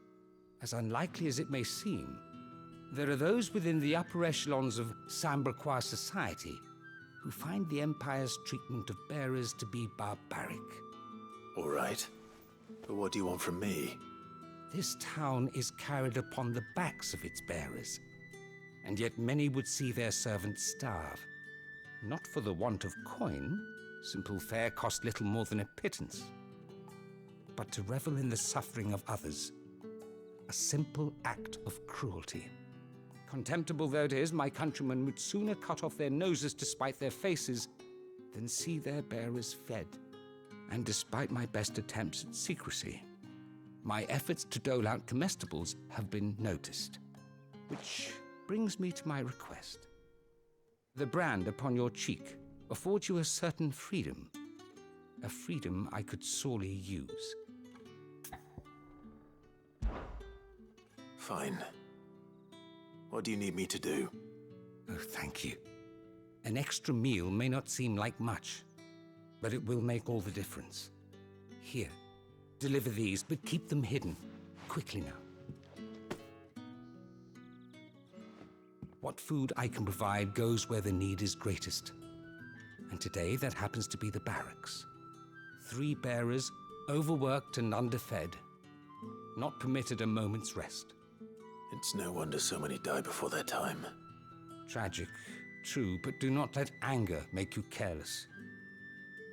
As unlikely as it may seem, there are those within the upper echelons of Sambraquois society who find the Empire's treatment of bearers to be barbaric. All right. But what do you want from me? This town is carried upon the backs of its bearers, and yet many would see their servants starve. Not for the want of coin, simple fare cost little more than a pittance, but to revel in the suffering of others, a simple act of cruelty. Contemptible though it is, my countrymen would sooner cut off their noses to spite their faces than see their bearers fed. And despite my best attempts at secrecy, my efforts to dole out comestibles have been noticed. Which brings me to my request. The brand upon your cheek affords you a certain freedom. A freedom I could sorely use. Fine. What do you need me to do? Oh, thank you. An extra meal may not seem like much, but it will make all the difference. Here, deliver these, but keep them hidden. Quickly now. What food I can provide goes where the need is greatest. And today that happens to be the barracks. 3 bearers, overworked and underfed, not permitted a moment's rest. It's no wonder so many die before their time. Tragic, true, but do not let anger make you careless.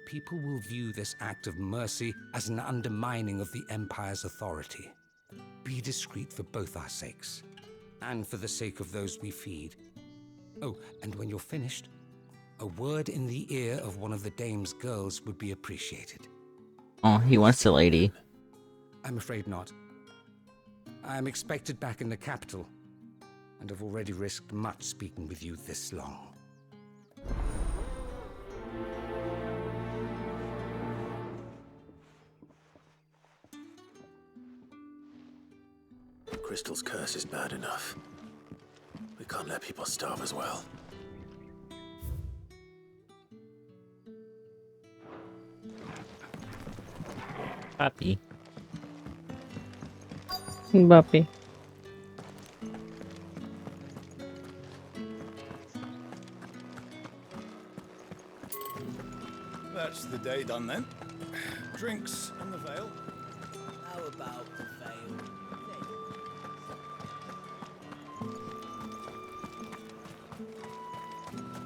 People will view this act of mercy as an undermining of the Empire's authority. Be discreet for both our sakes, and for the sake of those we feed. Oh, and when you're finished, a word in the ear of one of the Dame's girls would be appreciated. Oh, he wants the lady. I'm afraid not. I am expected back in the capital, and have already risked much speaking with you this long. Crystal's curse is bad enough. We can't let people starve as well. Happy. Bumpy. That's the day done then. Drinks in the Vale. How about the Vale?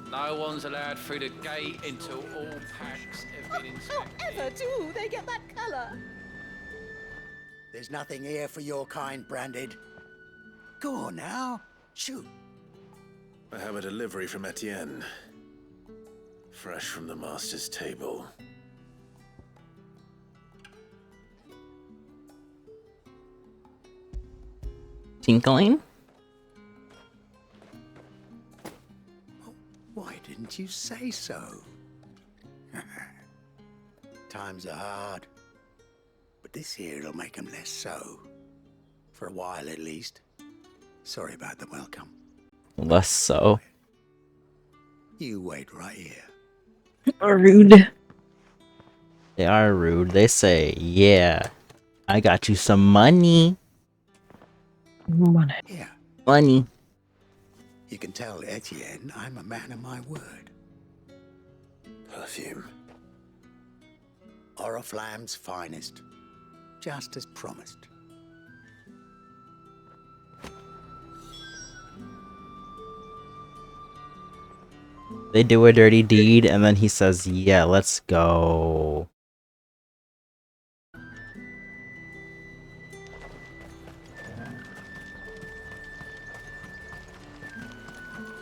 No one's allowed through the gate until all packs have been inspected. However do they get that colour? There's nothing here for your kind, Branded. Go on now, shoot. I have a delivery from Etienne. Fresh from the master's table. Tinkling? Why didn't you say so? Times are hard. But this here'll make 'em less so. For a while, at least. Sorry about the welcome. Less so. You wait right here. Rude. They are rude. They say, yeah, I got you some money. Money. Here. Money. You can tell Etienne I'm a man of my word. Perfume. Oriflamme's finest. Just as promised. They do a dirty deed, and then he says, yeah, let's go.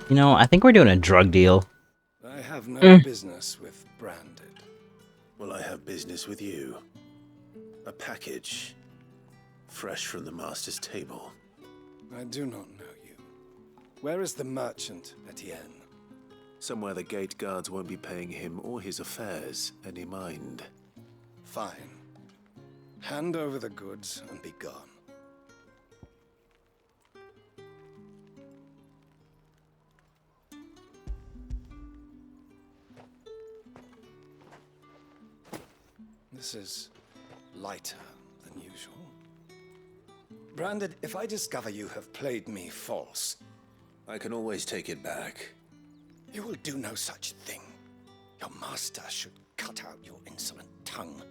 You know, I think we're doing a drug deal. I have no business with Branded. Well, I have business with you. A package. Fresh from the master's table. I do not know you. Where is the merchant, Etienne? Somewhere the gate guards won't be paying him or his affairs any mind. Fine. Hand over the goods and be gone. This is lighter than usual. Branded, if I discover you have played me false... I can always take it back. You will do no such thing. Your master should cut out your insolent tongue.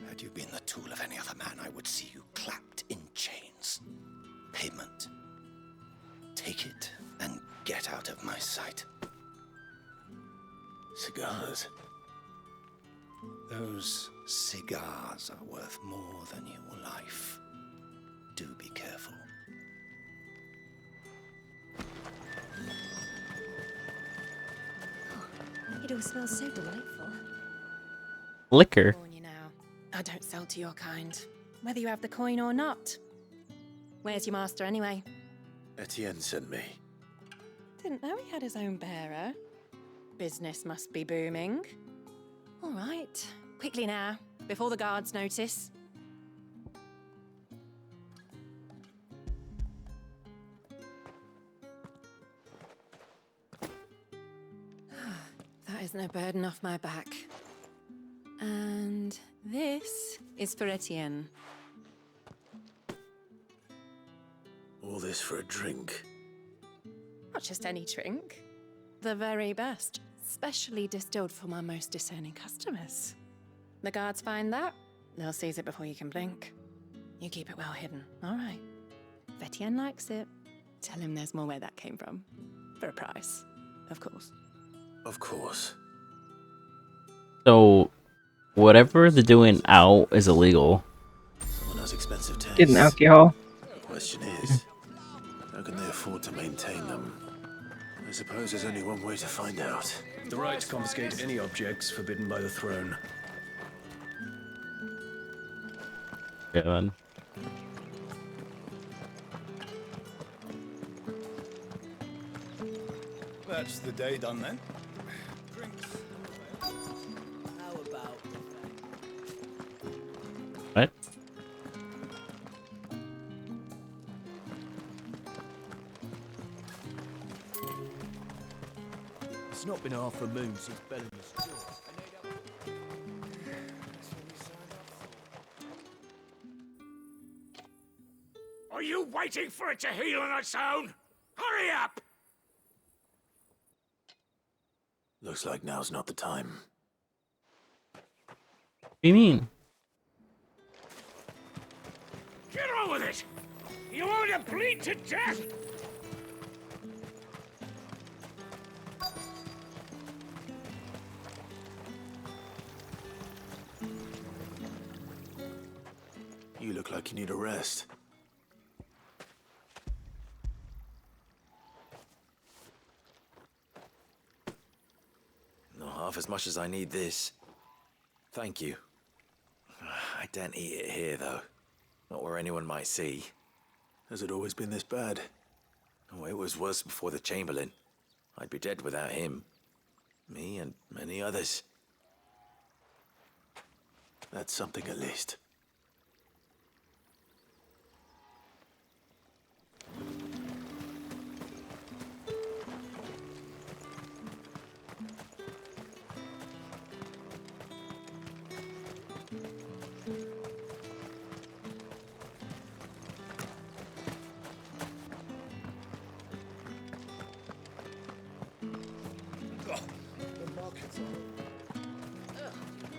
Had you been the tool of any other man, I would see you clapped in chains. Payment. Take it and get out of my sight. Cigars? Those cigars are worth more than your life. Do be careful. It all smells so delightful. Liquor. Warn you now, I don't sell to your kind, whether you have the coin or not. Where's your master anyway? Etienne sent me. Didn't know he had his own bearer. Business must be booming. All right, quickly now, before the guards notice. That is no burden off my back. And this is for Etienne. All this for a drink. Not just any drink. The very best, specially distilled for my most discerning customers. The guards find that, they'll seize it before you can blink. You keep it well hidden, all right? If Etienne likes it, tell him there's more where that came from. For a price, of course. Of course. So, whatever they're doing out is illegal. Someone has expensive tastes. Getting alcohol. The question is, how can they afford to maintain them? I suppose there's only one way to find out. The right to confiscate any objects forbidden by the throne. Yeah, man. That's the day done then. How about What? It's not been half a moon since Bellamy's killed. Are you waiting for it to heal on its own? Hurry up! Looks like now's not the time. What do you mean? Get on with it! You want to bleed to death? You look like you need a rest. Not half as much as I need this. Thank you. I daren't eat it here, though. Not where anyone might see. Has it always been this bad? Oh, it was worse before the Chamberlain. I'd be dead without him. Me and many others. That's something at least.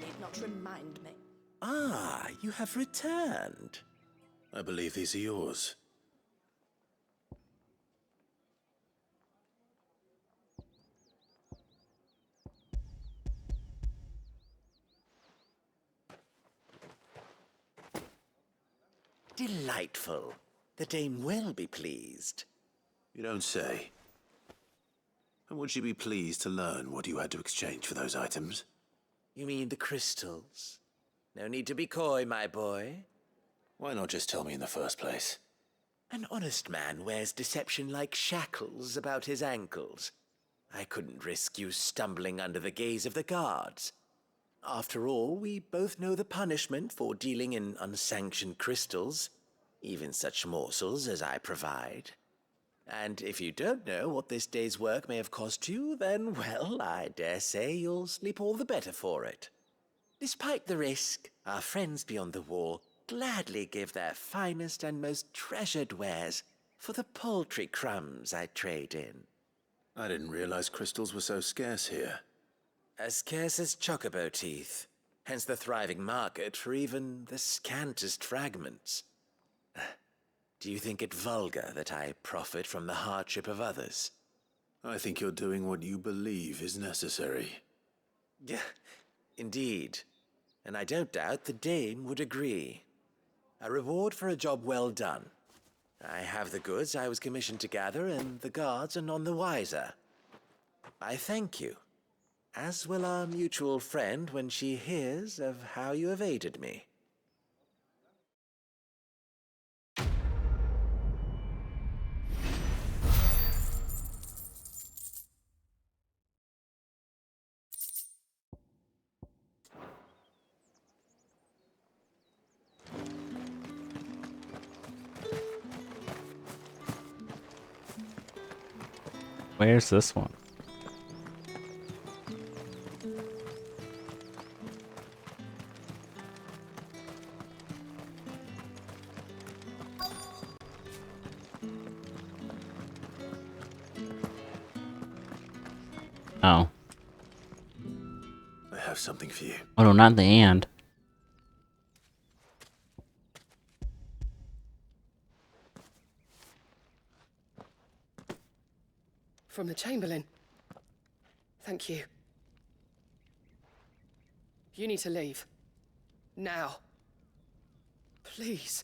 Need not remind me. Ah, you have returned. I believe these are yours. Delightful. The dame will be pleased. You don't say. And would she be pleased to learn what you had to exchange for those items? You mean the crystals? No need to be coy, my boy. Why not just tell me in the first place? An honest man wears deception like shackles about his ankles. I couldn't risk you stumbling under the gaze of the guards. After all, we both know the punishment for dealing in unsanctioned crystals, even such morsels as I provide. And if you don't know what this day's work may have cost you, then, well, I dare say you'll sleep all the better for it. Despite the risk, our friends beyond the wall gladly give their finest and most treasured wares for the paltry crumbs I trade in. I didn't realize crystals were so scarce here. As scarce as chocobo teeth, hence the thriving market for even the scantest fragments. Do you think it vulgar that I profit from the hardship of others? I think you're doing what you believe is necessary. Yeah, indeed. And I don't doubt the dame would agree. A reward for a job well done. I have the goods I was commissioned to gather, and the guards are none the wiser. I thank you, as will our mutual friend when she hears of how you have aided me. Where's this one? Oh. I have something for you. Oh no, not the and. From the Chamberlain. Thank you. You need to leave. Now. Please.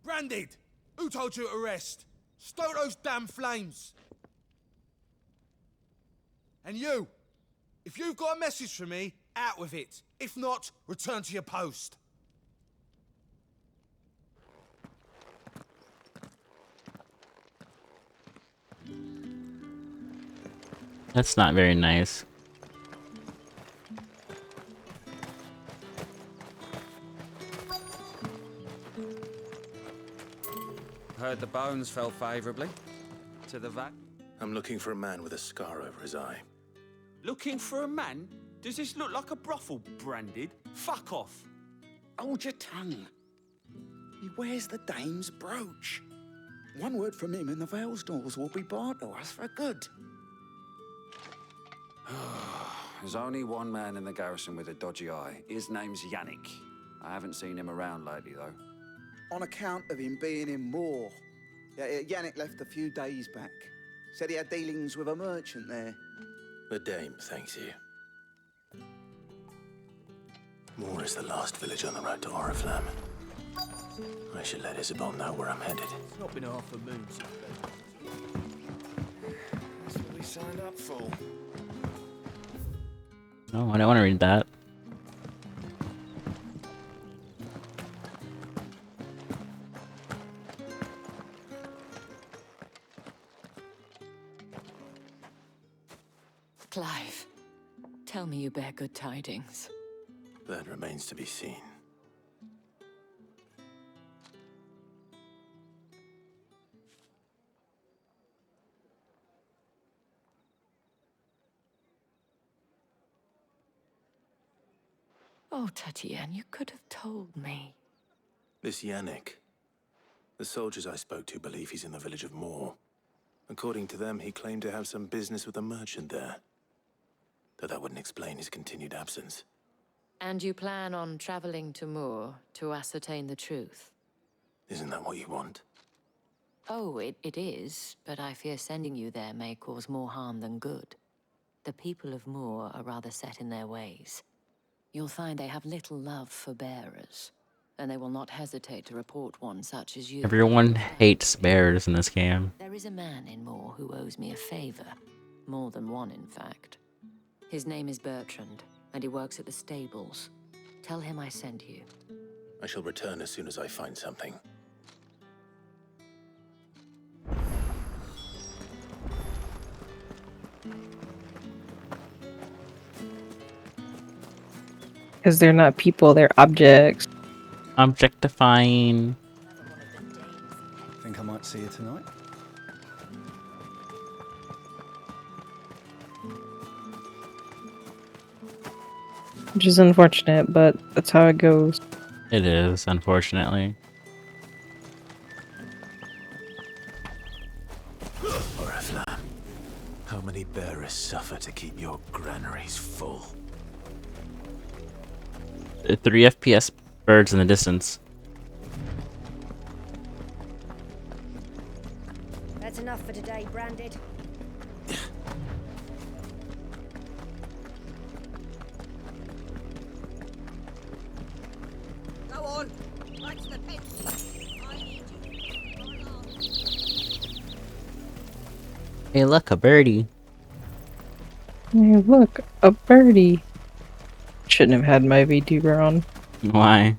Branded! Who told you to rest? Stoke those damn flames! And you! If you've got a message for me, out with it. If not, return to your post. That's not very nice. Heard the bones fell favourably to the vat. I'm looking for a man with a scar over his eye. Looking for a man? Does this look like a brothel, Branded? Fuck off. Hold your tongue. He wears the dame's brooch. One word from him and the Vale's doors will be barred to us for good. There's only one man in the garrison with a dodgy eye. His name's Yannick. I haven't seen him around lately, though. On account of him being in war. Yannick left a few days back. Said he had dealings with a merchant there. The dame thanks you. Moor is the last village on the road to Oriflamme. I should let Isabel know where I'm headed. It's not been half a moon since then. That's what we signed up for. No, I don't want to read that. Clive, tell me you bear good tidings. That remains to be seen. Oh, Tatienne, you could have told me. This Yannick. The soldiers I spoke to believe he's in the village of Moor. According to them, he claimed to have some business with a merchant there. Though that wouldn't explain his continued absence. And you plan on traveling to Moor to ascertain the truth? Isn't that what you want? Oh, it is, but I fear sending you there may cause more harm than good. The people of Moor are rather set in their ways. You'll find they have little love for bearers, and they will not hesitate to report one such as you. Everyone hates bears in this game. There is a man in Moor who owes me a favor. More than one, in fact. His name is Bertrand, and he works at the stables. Tell him I sent you. I shall return as soon as I find something. Because they're not people, they're objects. Objectifying. Think I might see you tonight? Which is unfortunate, but that's how it goes. It is, unfortunately. Oriflamme, how many bearers suffer to keep your granaries full? 3 FPS birds in the distance. That's enough for today, Branded. Go on. Right to the pencil. I need you. Hey, look, a birdie. Hey, look, a birdie. Shouldn't have had my VTuber on. Why?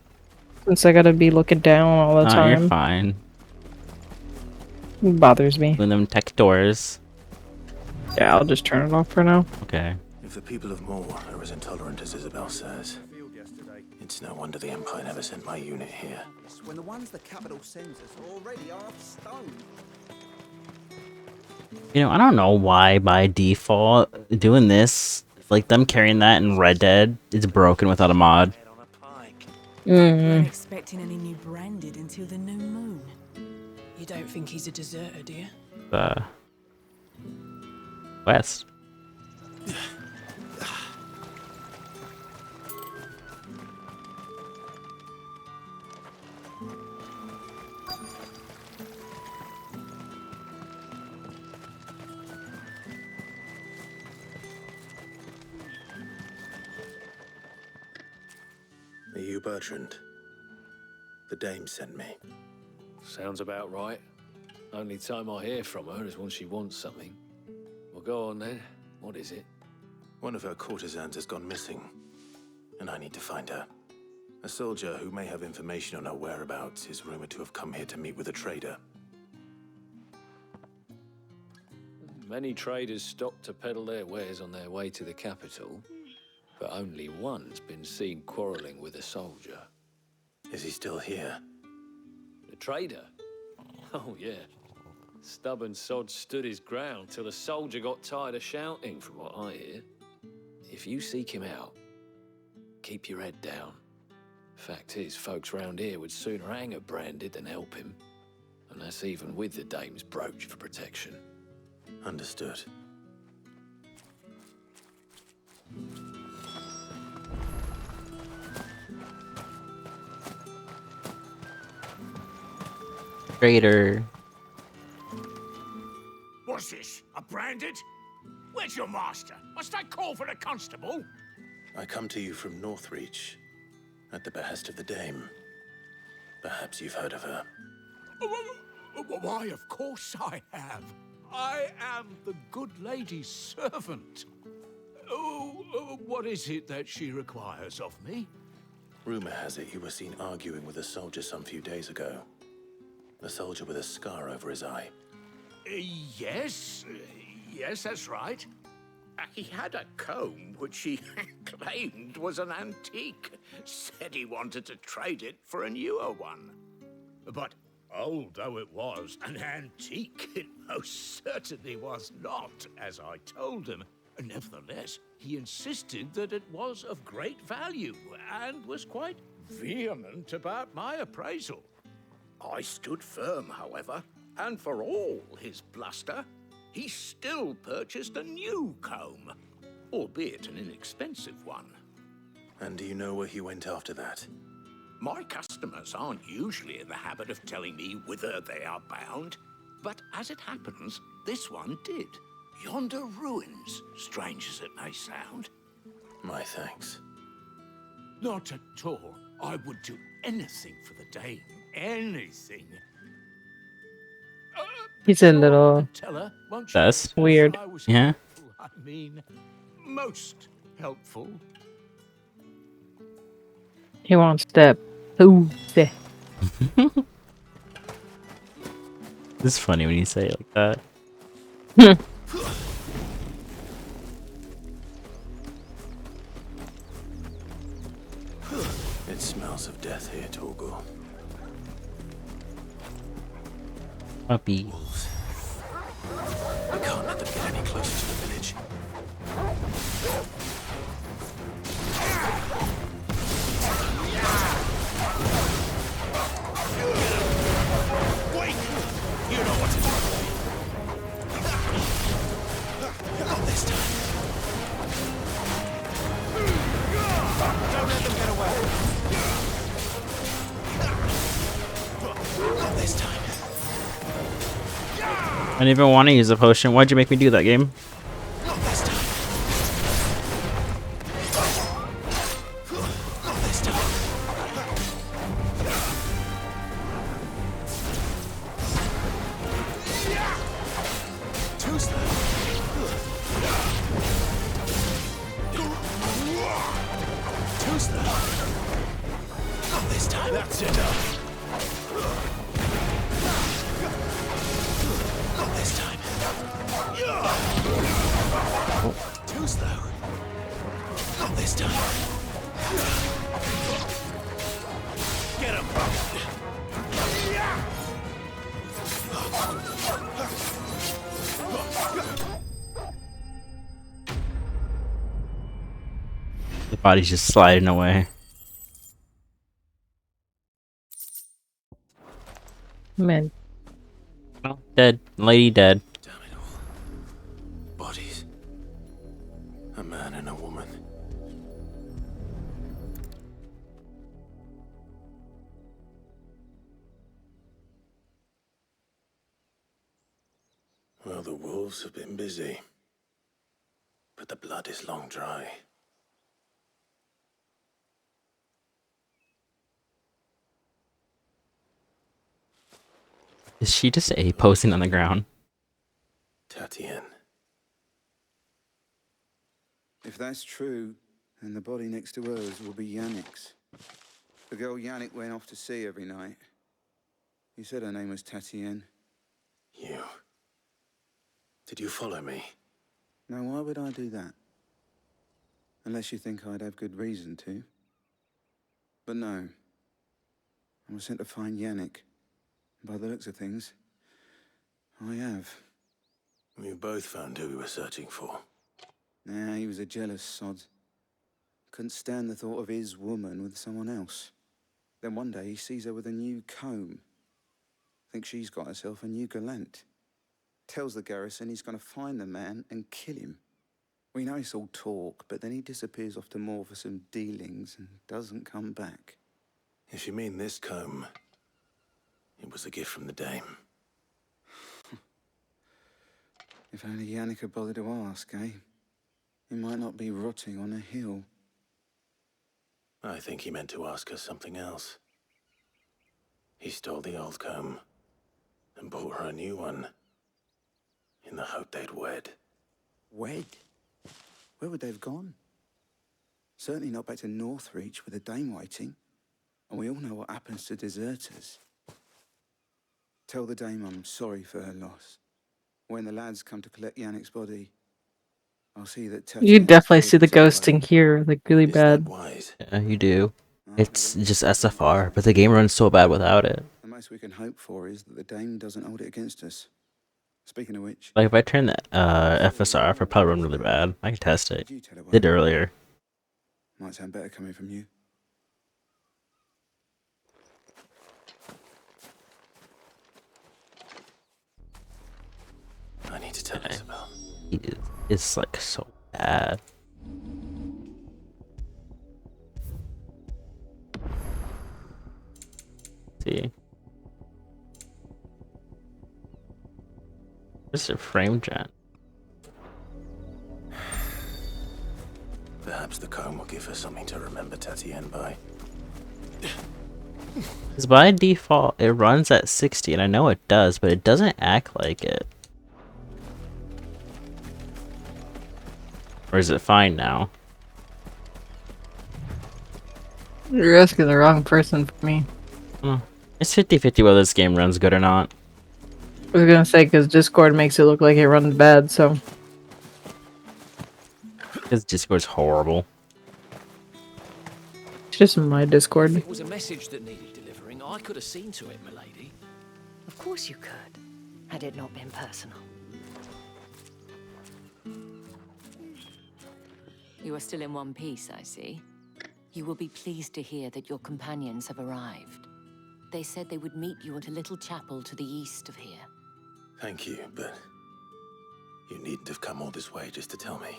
Since I gotta be looking down all the time. You're fine. It bothers me. With them tech doors. Yeah, I'll just turn it off for now. Okay. If the people of Moor are as intolerant as Isabel says, it's no wonder the Empire never sent my unit here. When the ones the capital sends us are already half stone. You know, I don't know why by default doing this, like them carrying that in Red Dead, it's broken without a mod. Weren't expecting any new Branded until the new moon. You don't think he's a deserter, do you? West. Are you Bertrand? The dame sent me. Sounds about right. Only time I hear from her is when she wants something. Well, go on then. What is it? One of her courtesans has gone missing, and I need to find her. A soldier who may have information on her whereabouts is rumored to have come here to meet with a trader. Many traders stop to peddle their wares on their way to the capital, but only one's been seen quarreling with a soldier. Is he still here? The trader? Oh, yeah. Stubborn sod stood his ground till the soldier got tired of shouting, from what I hear. If you seek him out, keep your head down. Fact is, folks round here would sooner hang a Branded than help him. And that's even with the dame's brooch for protection. Understood. Trader. What's this? A Branded? Where's your master? Must I call for the constable? I come to you from Northreach, at the behest of the dame. Perhaps you've heard of her. Why, of course I have. I am the good lady's servant. Oh, What is it that she requires of me? Rumor has it you were seen arguing with a soldier some few days ago. A soldier with a scar over his eye. Yes, that's right. He had a comb which he claimed was an antique. Said he wanted to trade it for a newer one. But old though it was, an antique it most certainly was not, as I told him. Nevertheless, he insisted that it was of great value and was quite vehement about my appraisal. I stood firm, however, and for all his bluster, he still purchased a new comb, albeit an inexpensive one. And do you know where he went after that? My customers aren't usually in the habit of telling me whither they are bound, but as it happens, this one did. Yonder ruins, strange as it may sound. My thanks. Not at all. I would do anything for the dame. Anything. He's a little That's weird. Yeah. I mean, most helpful. He wants that pussy. It's funny when you say it like that. It smells of death here, Torgal. Puppy. We can't let them get any closer to the village. Wait! You know what to do. Not this time. Don't let them get away. Not this time. I didn't even want to use a potion. Why'd you make me do that, game? Not this time. Not this time. Too slow. Too slow. Not this time. That's enough. Not this time. Too slow. Not this time. Get him. The body's just sliding away. Man. Oh, dead. Lady dead. Bodies. A man and a woman. Well, the wolves have been busy. But the blood is long dry. Is she just posing on the ground? Tatien. If that's true, then the body next to hers will be Yannick's. The girl Yannick went off to see every night. You said her name was Tatien. You. Did you follow me? Now, why would I do that? Unless you think I'd have good reason to. But no. I was sent to find Yannick. By the looks of things, I have. We both found who we were searching for. Nah, he was a jealous sod. Couldn't stand the thought of his woman with someone else. Then one day he sees her with a new comb. Thinks she's got herself a new gallant. Tells the garrison he's gonna find the man and kill him. We know it's all talk, but then he disappears off to Moor for some dealings and doesn't come back. If you mean this comb, it was a gift from the dame. If only Yannick had bothered to ask, eh? He might not be rotting on a hill. I think he meant to ask us something else. He stole the old comb and bought her a new one in the hope they'd wed. Wed? Where would they have gone? Certainly not back to Northreach with a dame waiting. And we all know what happens to deserters. Tell the dame I'm sorry for her loss. When the lads come to collect Yannick's body, I'll see that You Tatiana's definitely see the favourite's alive. ghosting here, like really bad. Yeah, you do. It's just SFR, but the game runs so bad without it. The most we can hope for is that the dame doesn't hold it against us. Speaking of which, Like if I turn the FSR off, it'd probably run really bad. I can test it. Did earlier. might sound better coming from you. I need to tell Isabel. It's like so bad. See. Where's the frame gen? Perhaps the comb will give her something to remember Tatienne by. Because by default, it runs at 60, and I know it does, but it doesn't act like it. Or is it fine now? You're asking the wrong person for me. It's 50-50 whether this game runs good or not. I was gonna say, because Discord makes it look like it runs bad, so. Because Discord's horrible. It's just my Discord. If it was a message that needed delivering, I could have seen to it, milady. Of course you could, had it not been personal. You are still in one piece, I see. You will be pleased to hear that your companions have arrived. They said they would meet you at a little chapel to the east of here. Thank you, but you needn't have come all this way just to tell me.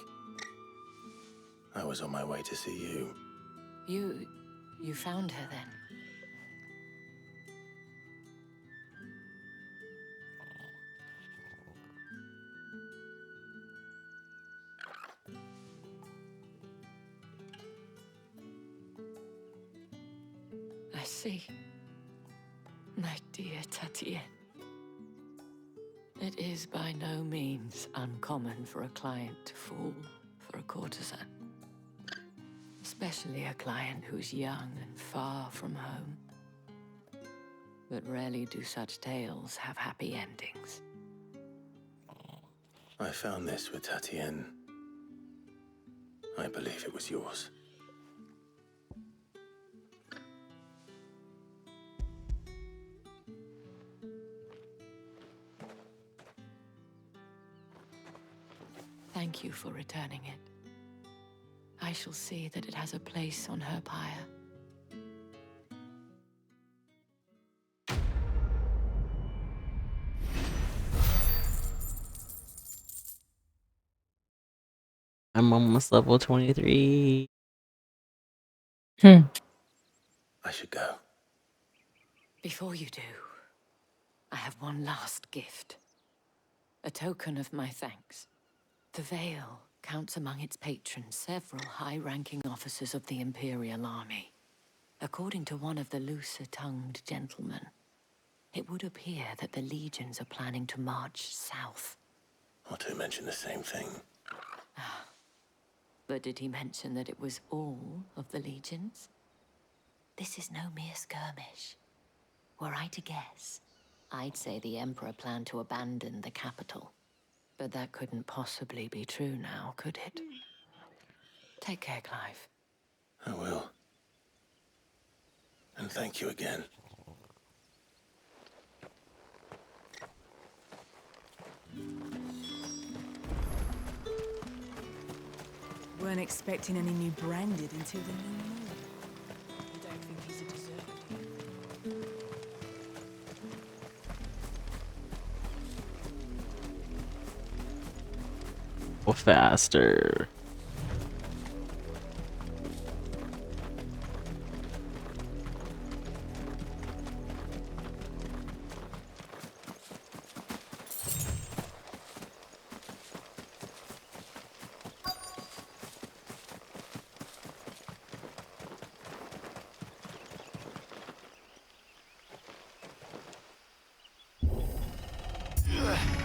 I was on my way to see you. You found her then? I see. My dear Tatienne. It is by no means uncommon for a client to fall for a courtesan. Especially a client who's young and far from home. But rarely do such tales have happy endings. I found this with Tatienne. I believe it was yours. Thank you for returning it. I shall see that it has a place on her pyre. I'm almost level 23. I should go. Before you do, I have one last gift. A token of my thanks. The Vale counts among its patrons several high-ranking officers of the Imperial Army. According to one of the looser-tongued gentlemen, it would appear that the legions are planning to march south. Or to mention the same thing. But did he mention that it was all of the legions? This is no mere skirmish. Were I to guess, I'd say the Emperor planned to abandon the capital. But that couldn't possibly be true now, could it? Take care, Clive. I will. And thank you again. Weren't expecting any new branded until the new moon. You don't think he's a deserter? Go faster.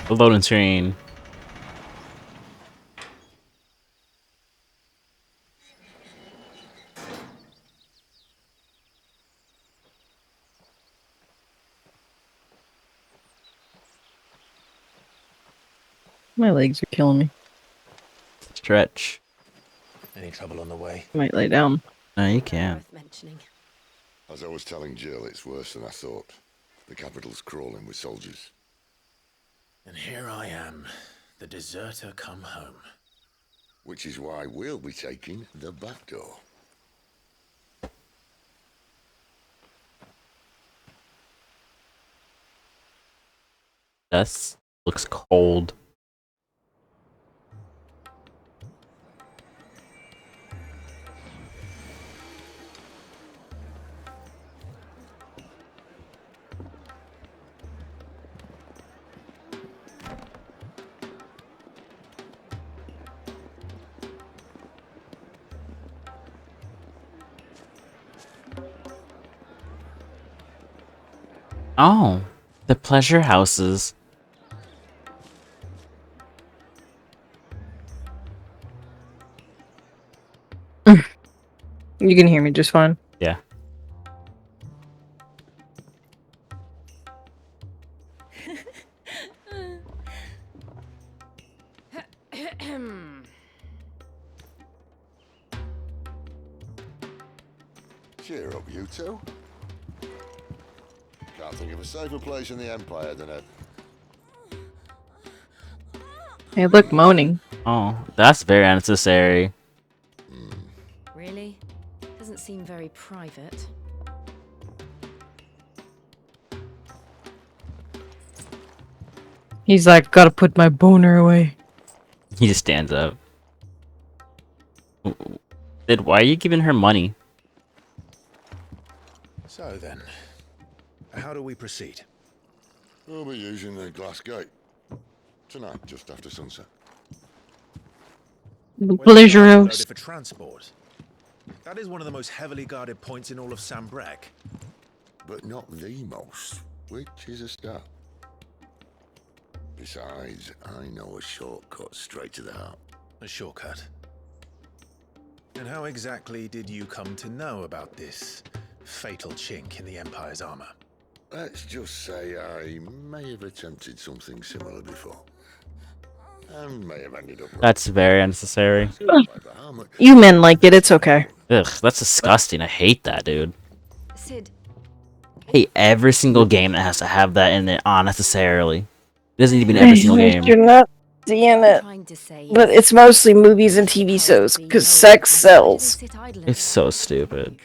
The loading screen. My legs are killing me. Stretch. Any trouble on the way? I might lay down. No, you can't. As I was telling Jill, it's worse than I thought. The capital's crawling with soldiers. And here I am, the deserter come home. Which is why we'll be taking the back door. This looks cold. Oh, the pleasure houses. You can hear me just fine. Yeah. Cheer up, you two. Can't think of a safer place in the Empire than it. Hey, look, moaning. Oh, that's very unnecessary. Really? Doesn't seem very private. He's like, gotta put my boner away. He just stands up. Dude, why are you giving her money? So then, how do we proceed? We'll be using the glass gate. Tonight, just after sunset. The pleasure house. Loaded for transport. That is one of the most heavily guarded points in all of Sambrec. But not the most, which is a start. Besides, I know a shortcut straight to the heart. A shortcut. And how exactly did you come to know about this fatal chink in the Empire's armor? Let's just say I may have attempted something similar before. And may have ended up... That's very unnecessary. You men like it, it's okay. Ugh, that's disgusting. I hate that, dude. Sid. I hate every single game that has to have that in it unnecessarily. It doesn't need to be in every single game. You're not seeing it. But it's mostly movies and TV shows, because sex sells. It's so stupid.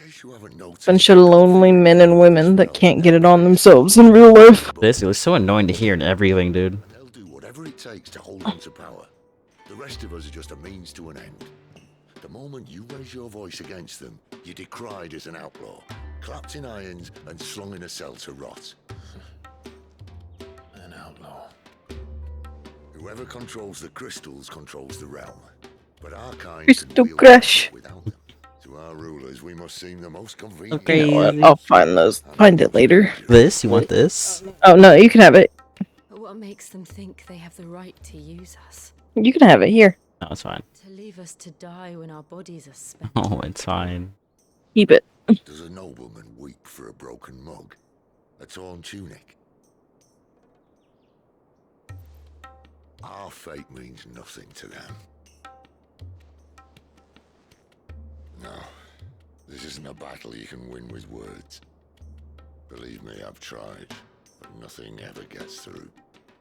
Bunch of lonely men and women that can't get it on themselves in real life. This is so annoying to hear in everything, dude. They'll do whatever it takes to hold on to power. The rest of us are just a means to an end. The moment you raise your voice against them, you're decried as an outlaw, clapped in irons and slung in a cell to rot. An outlaw. Whoever controls the crystals controls the realm. But our kind Crystal Crush. without them. To our rulers, we must seem the most convenient. Okay, you know what? I'll find those. Find it later. This? You want this? Oh no, you can have it. What makes them think they have the right to use us? You can have it here. No, it's fine. To leave us to die when our bodies are spent. Oh, it's fine. Keep it. Does a nobleman weep for a broken mug? A torn tunic? Our fate means nothing to them. No, this isn't a battle you can win with words. Believe me, I've tried, but nothing ever gets through.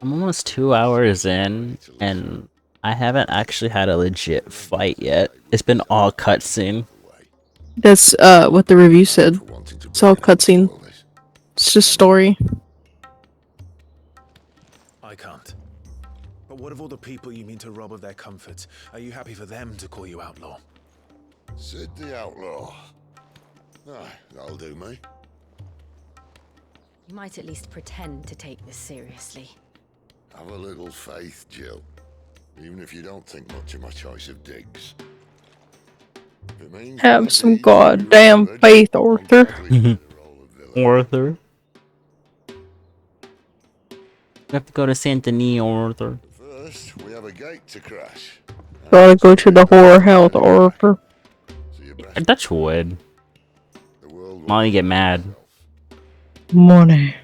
I'm almost 2 hours in, and I haven't actually had a legit fight yet. It's been all cutscene. That's what the review said. It's all cutscene. It's just story. I can't. But what of all the people you mean to rob of their comforts? Are you happy for them to call you outlaw? Sid the Outlaw. Aye, that'll do me. You might at least pretend to take this seriously. Have a little faith, Jill. Even if you don't think much of my choice of digs. It means Have some goddamn faith, Arthur. Arthur. We have to go to Saint Denis, Arthur. First, we have a gate to crash. Gotta go to the horror house, Arthur. Dutch would. Molly get mad. Money.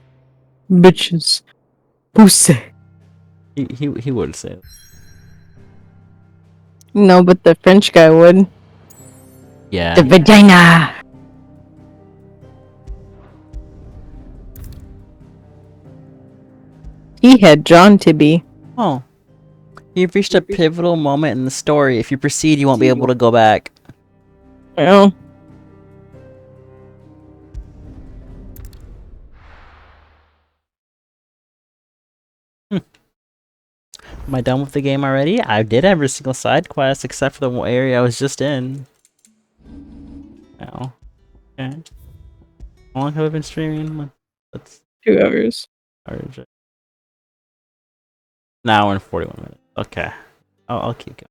Bitches. Pussy. He would say it. No, but the French guy would. Yeah. The vagina! He had John Tibby. Oh. You've reached a pivotal moment in the story. If you proceed, you won't be able to go back. Well. Am I done with the game already? I did every single side quest except for the area I was just in. Oh. Okay. How long have I been streaming? That's 2 hours. Now in 41 minutes. Okay. I'll keep going.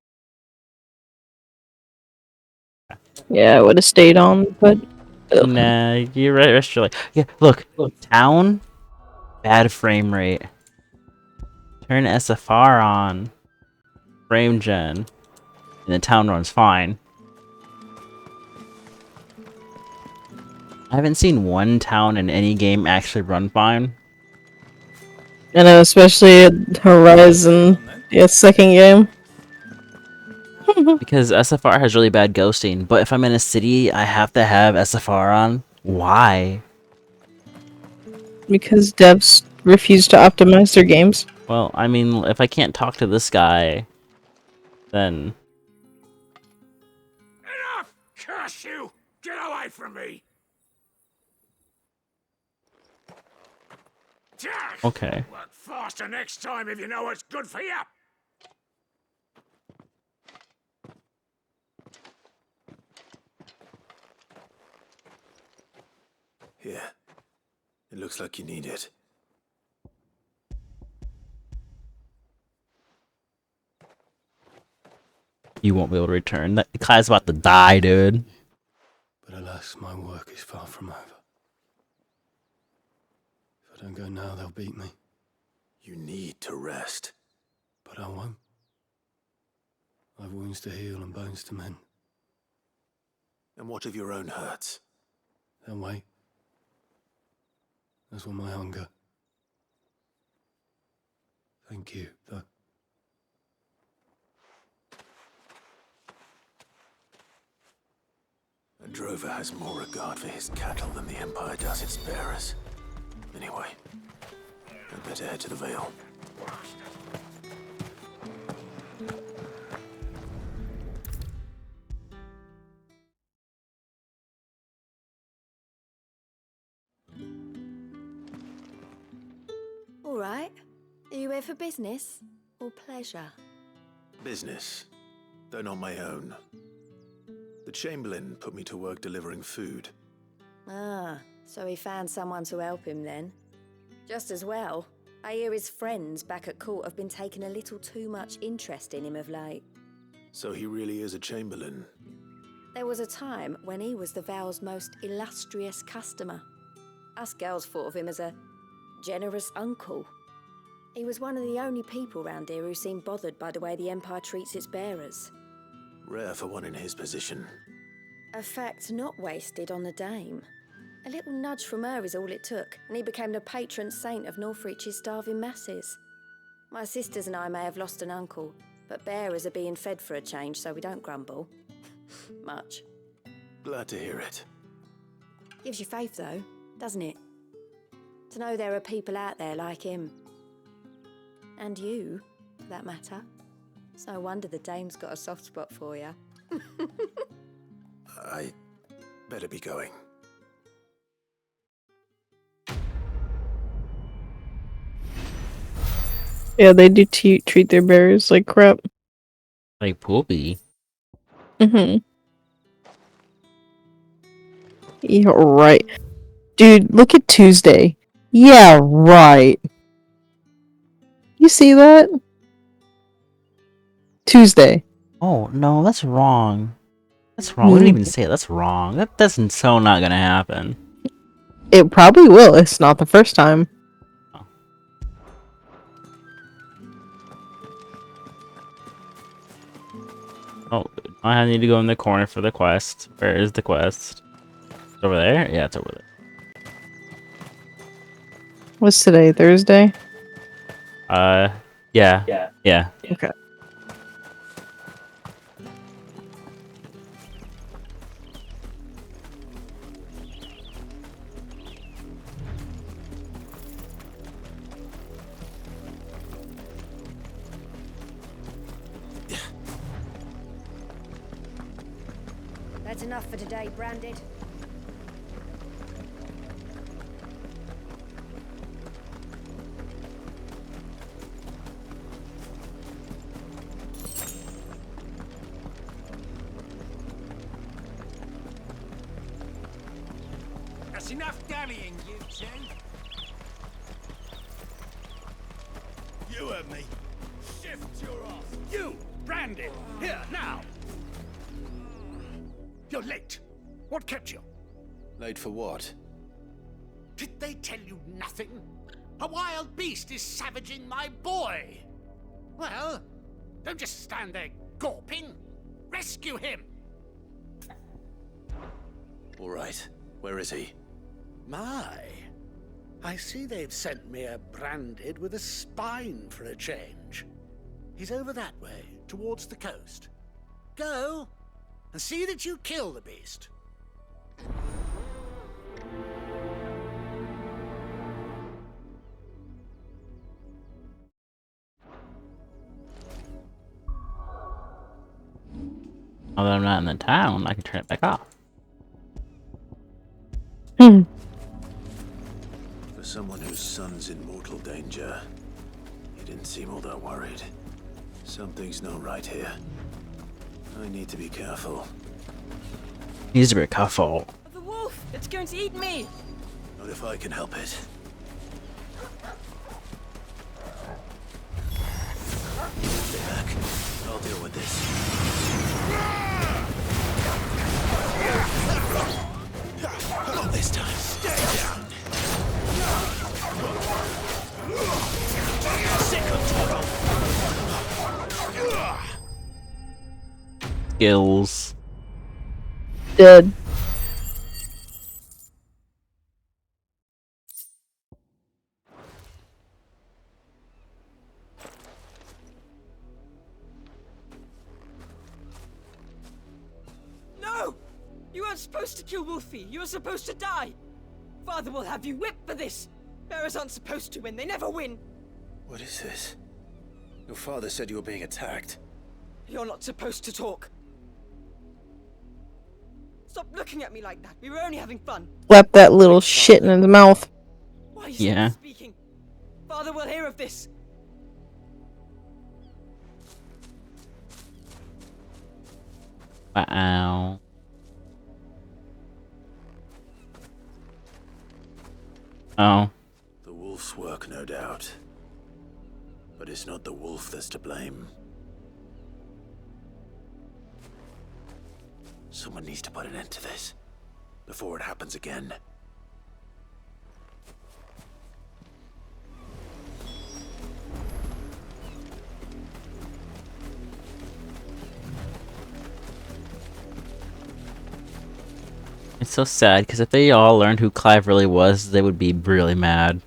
Yeah, I would have stayed on, but... Ugh. Nah, you're right. Rest your life. Yeah, look. Town. Bad frame rate. Turn SFR on. Frame gen. And the town runs fine. I haven't seen one town in any game actually run fine. I know, especially at Horizon, the second game. Because SFR has really bad ghosting, but if I'm in a city, I have to have SFR on. Why? Because devs refuse to optimize their games. Well, I mean, if I can't talk to this guy, then... Enough! Curse you! Get away from me! Okay. Work faster next time if you know what's good for you! Here. It looks like you need it. You won't be able to return. That Kai's about to die, dude. But alas, my work is far from over. If I don't go now, they'll beat me. You need to rest. But I won't. I've wounds to heal and bones to mend. And what of your own hurts? They'll wait. As will my hunger. Thank you, though. A drover has more regard for his cattle than the Empire does its bearers. Anyway, I'd better head to the Vale. All right. Are you here for business or pleasure? Business, though not my own. The Chamberlain put me to work delivering food. Ah, so he found someone to help him then. Just as well. I hear his friends back at court have been taking a little too much interest in him of late. So he really is a Chamberlain. There was a time when he was the Vale's most illustrious customer. Us girls thought of him as a generous uncle. He was one of the only people round here who seemed bothered by the way the Empire treats its bearers. Rare for one in his position. A fact not wasted on the dame. A little nudge from her is all it took, and he became the patron saint of Northreach's starving masses. My sisters and I may have lost an uncle, but bearers are being fed for a change, so we don't grumble. Much. Glad to hear it. Gives you faith, though, doesn't it? To know there are people out there like him. And you, for that matter. It's no wonder the dame's got a soft spot for you. I better be going. Yeah, they do treat their bearers like crap. Like poopy. Mm-hmm. Yeah, right. Dude, look at Tuesday. Yeah, right. You see that? Tuesday. Oh, no, that's wrong. That's wrong. We didn't even say it. That's wrong. That's so not gonna happen. It probably will. It's not the first time. Oh, I need to go in the corner for the quest. Where is the quest? It's over there? Yeah, it's over there. What's today? Thursday? Yeah. Yeah. Okay. enough for today, Branded. That's enough dallying, you two. You and me. Shift your ass. You, Branded. Here, now. You're late. What kept you? Late for what? Did they tell you nothing? A wild beast is savaging my boy. Well, don't just stand there gawping. Rescue him. All right. Where is he? My. I see they've sent me a Branded with a spine for a change. He's over that way, towards the coast. Go, and see that you kill the beast. Although I'm not in the town, I can turn it back off. For someone whose son's in mortal danger, he didn't seem all that worried. Something's not right here. I need to be careful. Needs to be careful. The wolf! It's going to eat me! Not if I can help it. Stay back. I'll deal with this. Not this time. Stay down. Skills. Dead. No! You weren't supposed to kill Wolfie. You were supposed to die. Father will have you whipped for this. Bearers aren't supposed to win. They never win. What is this? Your father said you were being attacked. You're not supposed to talk. Stop looking at me like that. We were only having fun. Slap that little shit in his mouth. Why are you Yeah. speaking? Father will hear of this. Wow. Oh. The wolf's work, no doubt. But it's not the wolf that's to blame. Someone needs to put an end to this before it happens again. It's so sad, because if they all learned who Clive really was, they would be really mad.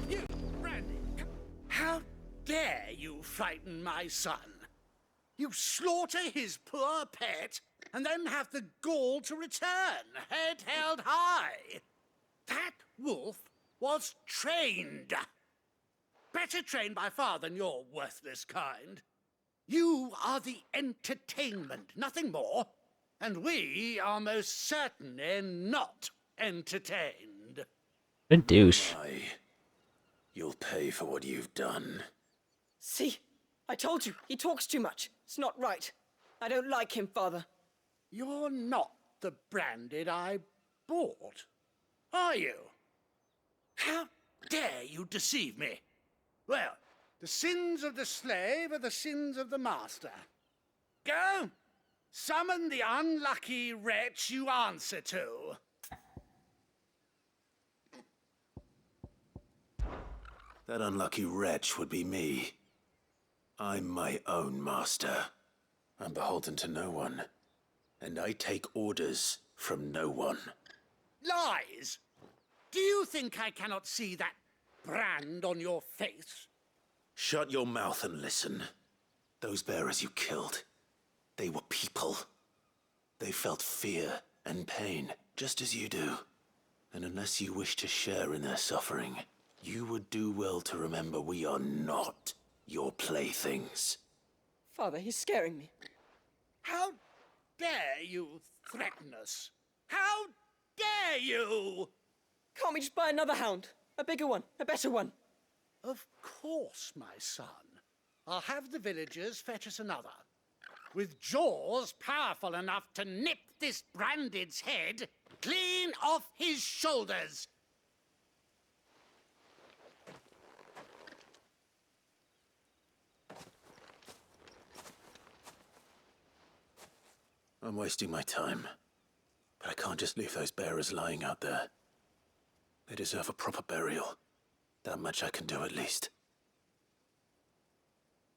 You, Branded, how dare you frighten my son? You slaughter his poor pet, and then have the gall to return, head held high. That wolf was trained. Better trained by far than your worthless kind. You are the entertainment, nothing more. And we are most certainly not entertained. Good douche. You'll pay for what you've done. See? I told you. He talks too much. It's not right. I don't like him, Father. You're not the Branded I bought, are you? How dare you deceive me? Well, the sins of the slave are the sins of the master. Go, summon the unlucky wretch you answer to. That unlucky wretch would be me. I'm my own master. I'm beholden to no one. And I take orders from no one. Lies! Do you think I cannot see that brand on your face? Shut your mouth and listen. Those bearers you killed, they were people. They felt fear and pain, just as you do. And unless you wish to share in their suffering, you would do well to remember we are not your playthings. Father, he's scaring me. How dare you threaten us? How dare you? Can't we just buy another hound? A bigger one, a better one. Of course, my son. I'll have the villagers fetch us another. With jaws powerful enough to nip this Branded's head clean off his shoulders. I'm wasting my time. But I can't just leave those bearers lying out there. They deserve a proper burial. That much I can do at least.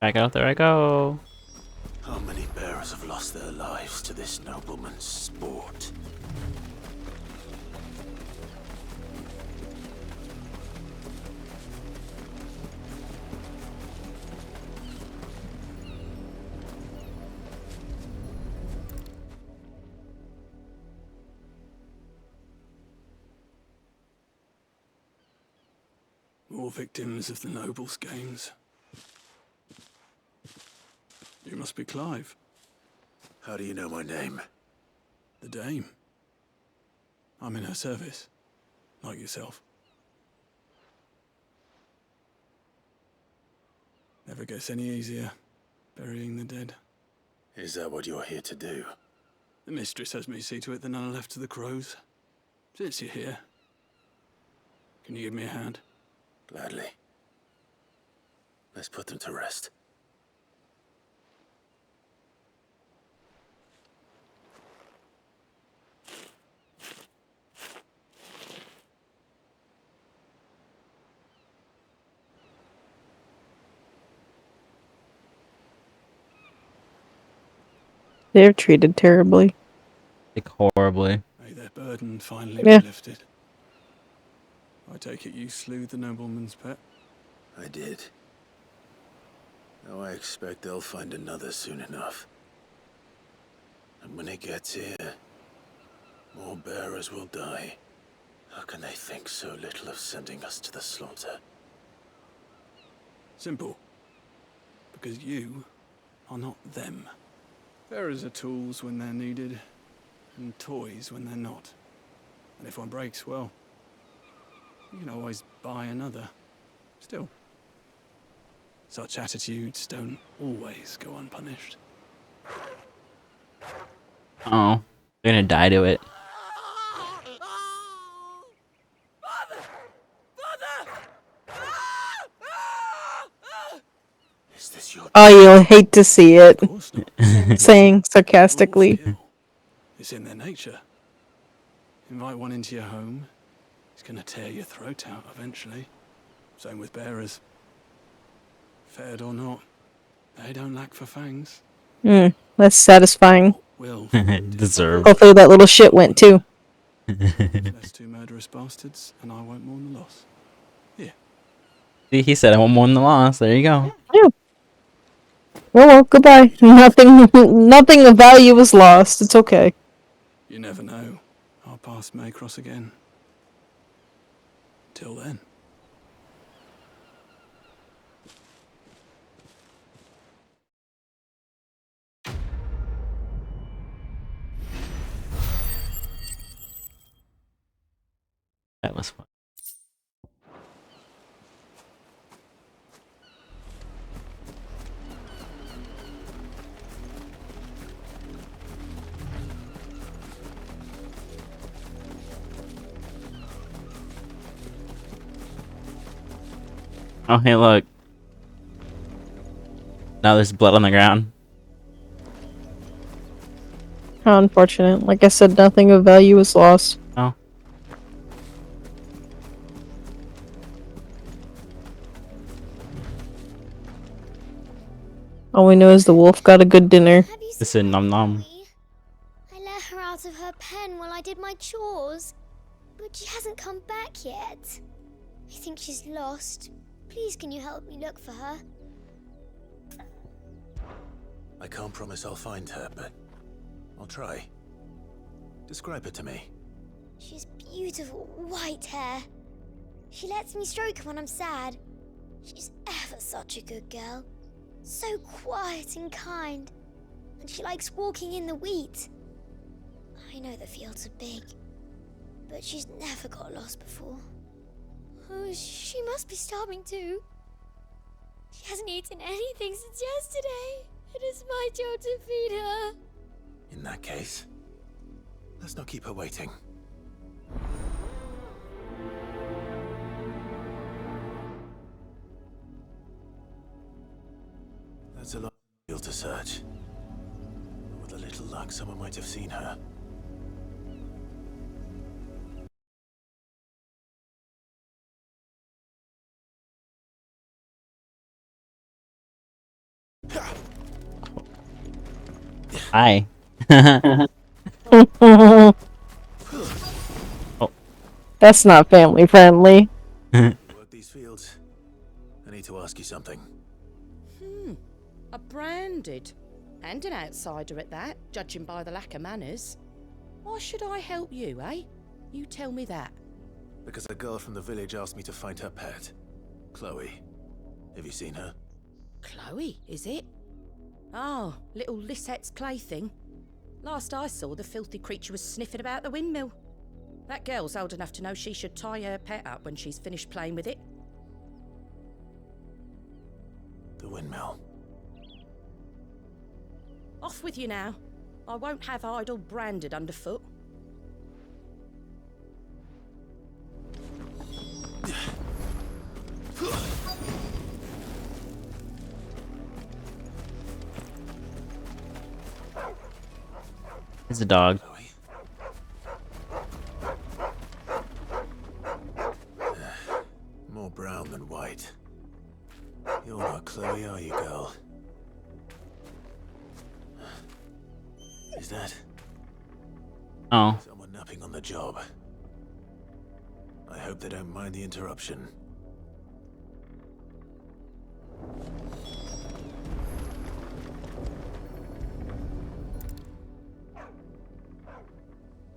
Back out there I go. How many bearers have lost their lives to this nobleman's sport? More victims of the nobles' games. You must be Clive. How do you know my name? The Dame. I'm in her service, like yourself. Never gets any easier, burying the dead. Is that what you're here to do? The mistress has me see to it that none are left to the crows. Since you're here, can you give me a hand? Gladly. Let's put them to rest. They're treated terribly. Like horribly. May their burden finally Yeah. be lifted. I take it you slew the nobleman's pet? I did. Now I expect they'll find another soon enough. And when it gets here, more bearers will die. How can they think so little of sending us to the slaughter? Simple. Because you are not them. Bearers are tools when they're needed, and toys when they're not. And if one breaks, well, you can always buy another. Still, such attitudes don't always go unpunished. Oh, they're gonna die to it. Is this your... Oh, you'll hate to see it. Saying sarcastically. It's in their nature. Invite one into your home, he's gonna tear your throat out eventually. Same with bearers. Fed or not, they don't lack for fangs. That's satisfying. Will Deserve. Hopefully that little shit went too. That's two murderous bastards, and I won't mourn the loss. Here. See, he said I won't mourn the loss. There you go. Yeah. Well, goodbye. Nothing of value was lost. It's okay. You never know. Our paths may cross again. Till then. That was fun. Oh, hey, look. Now there's blood on the ground. How unfortunate. Like I said, nothing of value was lost. Oh. All we know is the wolf got a good dinner. This is nom nom. I let her out of her pen while I did my chores, but she hasn't come back yet. I think she's lost. Please, can you help me look for her? I can't promise I'll find her, but I'll try. Describe her to me. She has beautiful white hair. She lets me stroke her when I'm sad. She's ever such a good girl. So quiet and kind. And she likes walking in the wheat. I know the fields are big, but she's never got lost before. Oh, she must be starving too. She hasn't eaten anything since yesterday. It is my job to feed her. In that case, let's not keep her waiting. That's a lot of field to search. With a little luck, someone might have seen her. Hi. That's not family friendly. Work these fields. I need to ask you something. A branded. And an outsider at that, judging by the lack of manners. Why should I help you, eh? You tell me that. Because a girl from the village asked me to find her pet, Chloe. Have you seen her? Chloe, is it? Oh, little Lisette's plaything. Last I saw, the filthy creature was sniffing about the windmill. That girl's old enough to know she should tie her pet up when she's finished playing with it. The windmill. Off with you now. I won't have idle branded underfoot. It's a dog. More brown than white. You're not Chloe, are you, girl? Is that Oh. someone napping on the job? I hope they don't mind the interruption.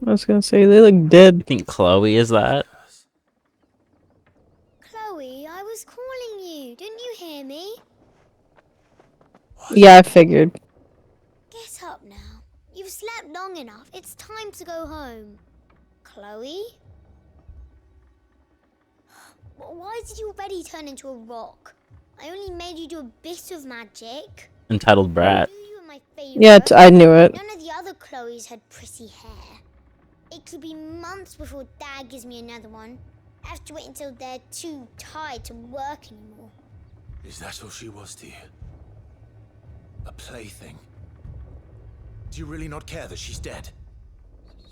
I was gonna say, they look dead. I think Chloe is that. Chloe, I was calling you. Didn't you hear me? Yeah, I figured. Get up now. You've slept long enough. It's time to go home. Chloe? Why did you already turn into a rock? I only made you do a bit of magic. Entitled brat. You were my favorite. Yeah, I knew it. None of the other Chloes had pretty hair. It could be months before Dad gives me another one. I have to wait until they're too tired to work anymore. Is that all she was to you? A plaything? Do you really not care that she's dead?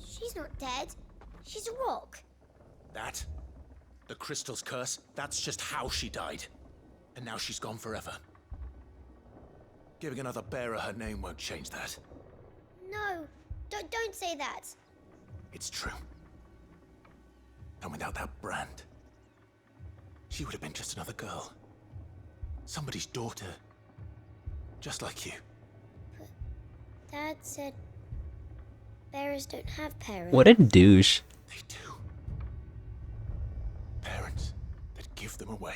She's not dead. She's a rock. That? The crystal's curse? That's just how she died. And now she's gone forever. Giving another bearer her name won't change that. No, don't say that. It's true. And without that brand, she would have been just another girl. Somebody's daughter. Just like you. But Dad said bearers don't have parents. What a douche. They do. Parents that give them away.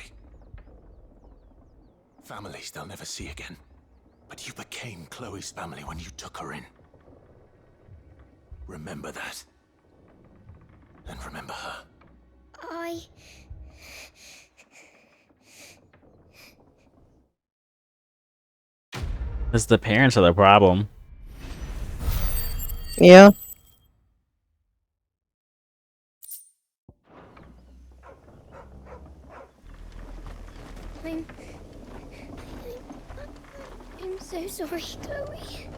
Families they'll never see again. But you became Chloe's family when you took her in. Remember that. And remember her. Because the parents are the problem. Yeah. I'm so sorry, Chloe.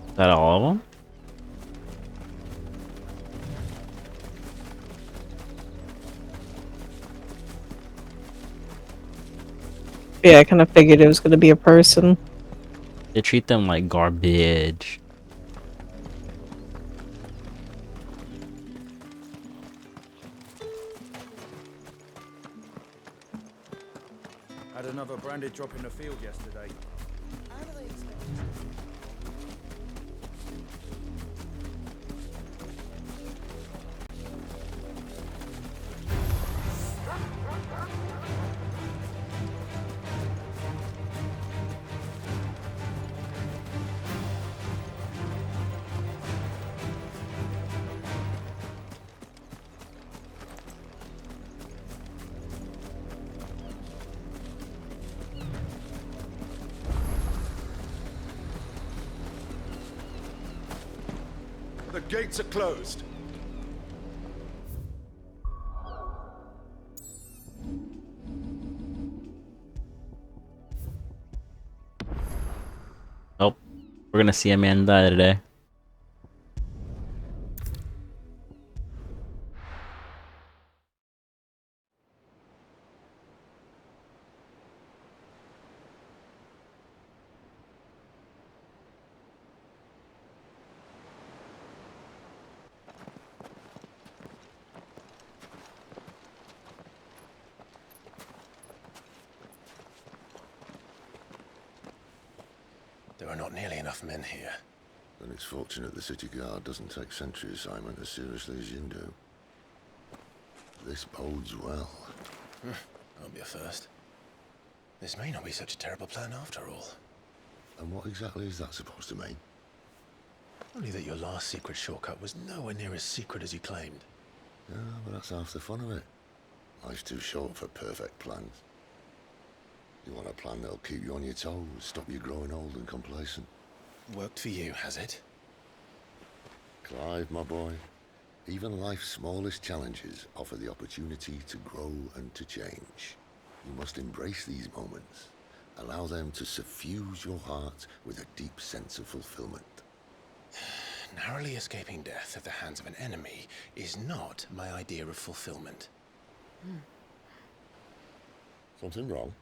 Is that all of them? Yeah, I kind of figured it was gonna be a person. They treat them like garbage. Had another branded drop in the field yesterday. How do they expect gates are closed. Nope. We're gonna see a man die today. There are not nearly enough men here. Then it's fortunate the city guard doesn't take sentry assignment as seriously as you do. This bodes well. I'll be a first. This may not be such a terrible plan after all. And what exactly is that supposed to mean? Only that your last secret shortcut was nowhere near as secret as you claimed. Yeah, but that's half the fun of it. Life's too short for perfect plans. You want a plan that'll keep you on your toes, stop you growing old and complacent. Worked for you, has it? Clive, my boy, even life's smallest challenges offer the opportunity to grow and to change. You must embrace these moments. Allow them to suffuse your heart with a deep sense of fulfillment. Narrowly escaping death at the hands of an enemy is not my idea of fulfillment. Something wrong?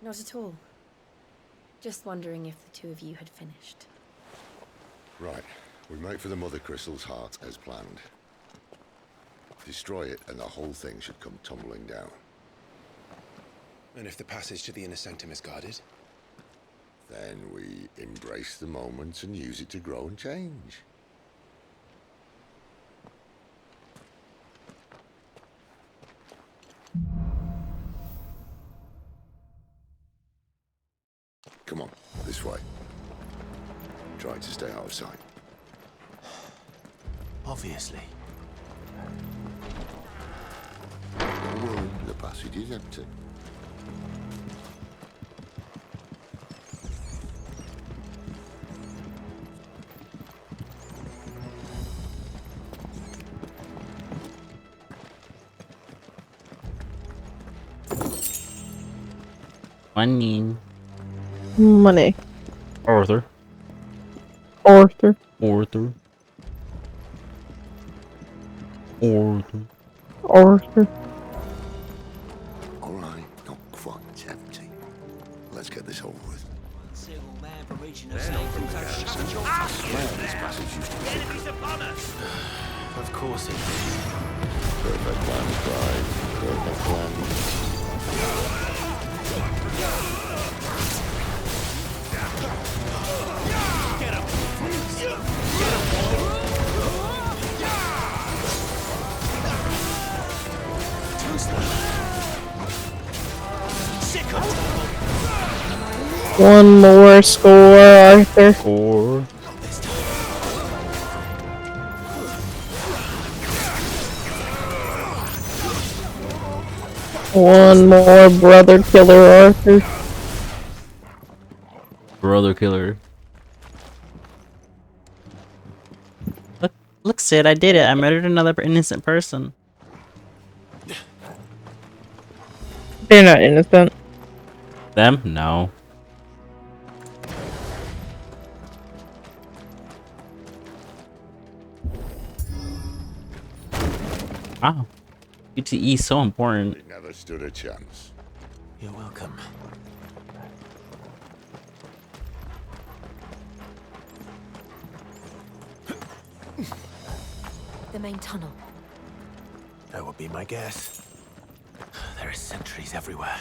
Not at all. Just wondering if the two of you had finished. Right. We make for the Mother Crystal's heart as planned. Destroy it and the whole thing should come tumbling down. And if the passage to the inner sanctum is guarded? Then we embrace the moment and use it to grow and change. Come on, this way. Try to stay out of sight. Obviously. Don't worry, the passage is empty. Money. Money. Arthur. Arthur. Arthur. Arthur. Arthur. All right, not quite empty. Let's get this over with. This passage used to be enemy's upon us! Of course it is. perfect plan, Clive. Perfect plan. One more score, Arthur. Score. One more brother killer, Arthur. Brother killer. Look, Sid, I did it. I murdered another innocent person. They're not innocent. Them? No. Wow. UTE is so important. He never stood a chance. You're welcome. The main tunnel. That would be my guess. There are sentries everywhere.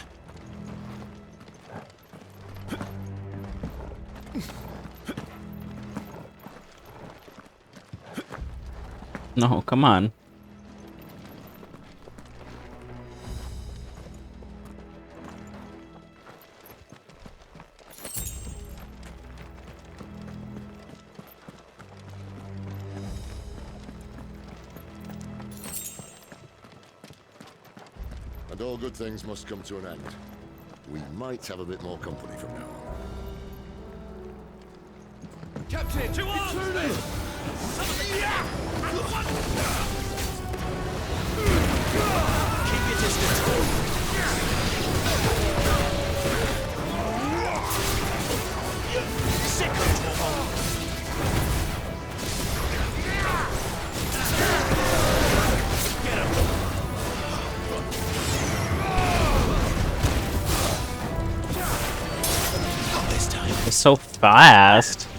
No, come on. And all good things must come to an end. We might have a bit more company from now on. Captain! To arms! Keep your distance. Sick of Torvald. Get him. Not this time. It's so fast.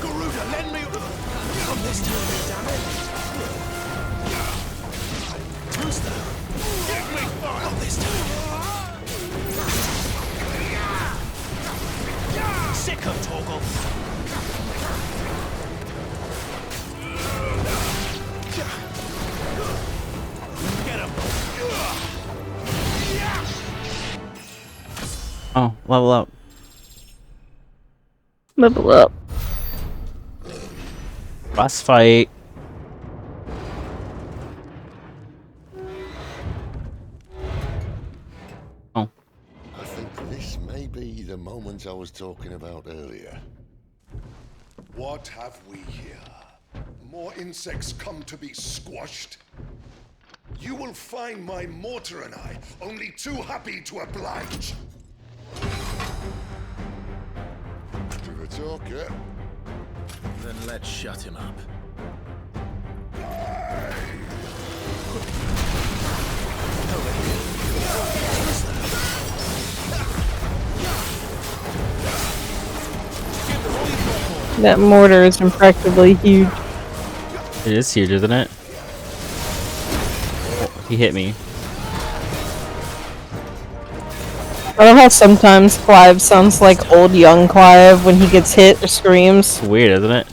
Garuda, lend me. Not this time, damn it. Toaster. Give me fire. Not this time. Sick of Torgal. Get him. Oh, level up. Level up. Boss fight. Oh. I think this may be the moment I was talking about earlier. What have we here? More insects come to be squashed? You will find my mortar and I only too happy to oblige. To the talker. Then let's shut him up. That mortar is impressively huge. It is huge, isn't it? Oh, he hit me. I love how sometimes Clive sounds like old young Clive when he gets hit or screams. It's weird, isn't it?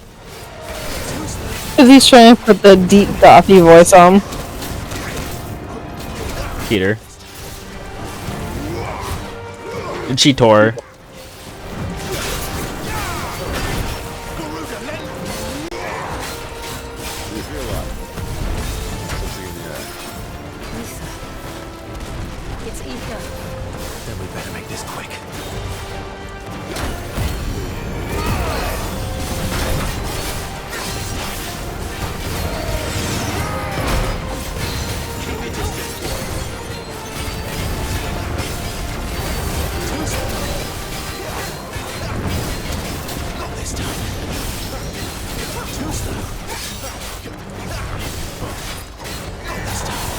Because he's trying to put the deep gothy voice on. Peter. And she tore. It's Ether. Then we better make this quick. Keep your distance, boy. Not this time. Too slow. Not this time.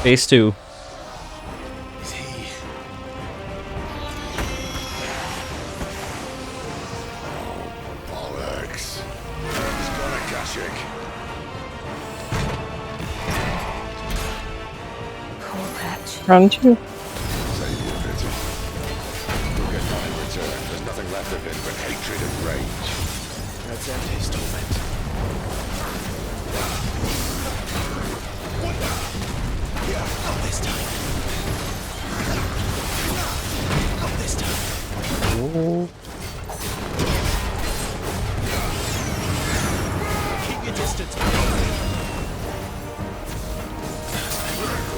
Phase 2. Bollocks. He's gonna Kashik. Round 2. Save your pity. You'll get that in return. There's nothing left of him but hatred and rage. Let's end his torment. Not this time. Not this time. Oh. Keep your distance.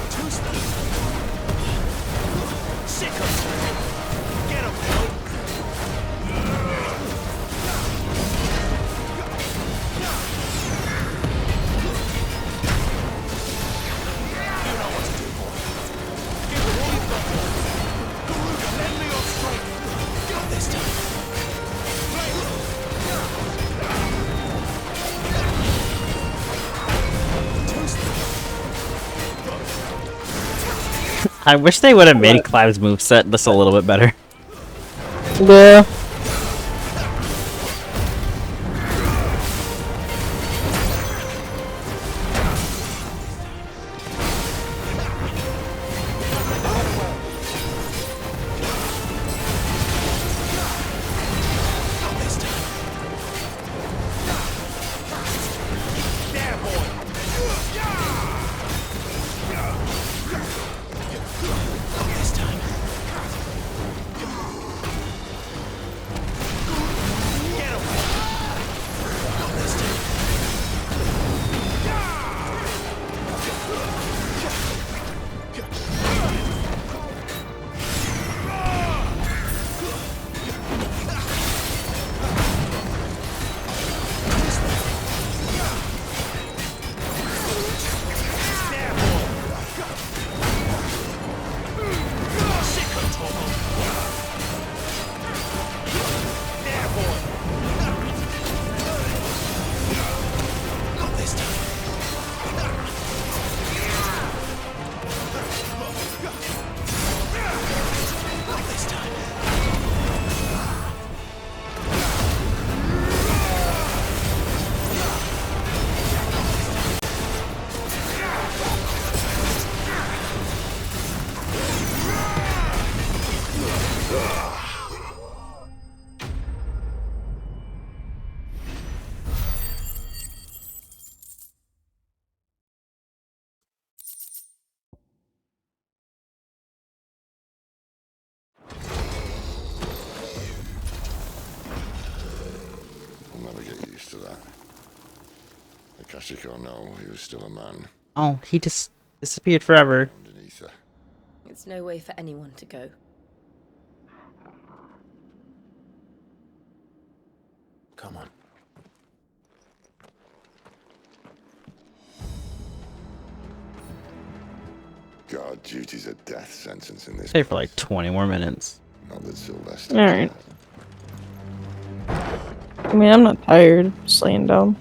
Too slow. Sick of. Get him, Bill. I wish they would have made Clive's moveset just a little bit better. Yeah. I'll never get used to that. Akashic or no, he was still a man. Oh, he just disappeared forever. Underneath her. It's no way for anyone to go. Come on. God, duty's a death sentence in this. Stay for like 20 more minutes. Not that Sylvester. Alright. I mean, I'm not tired. Just laying down.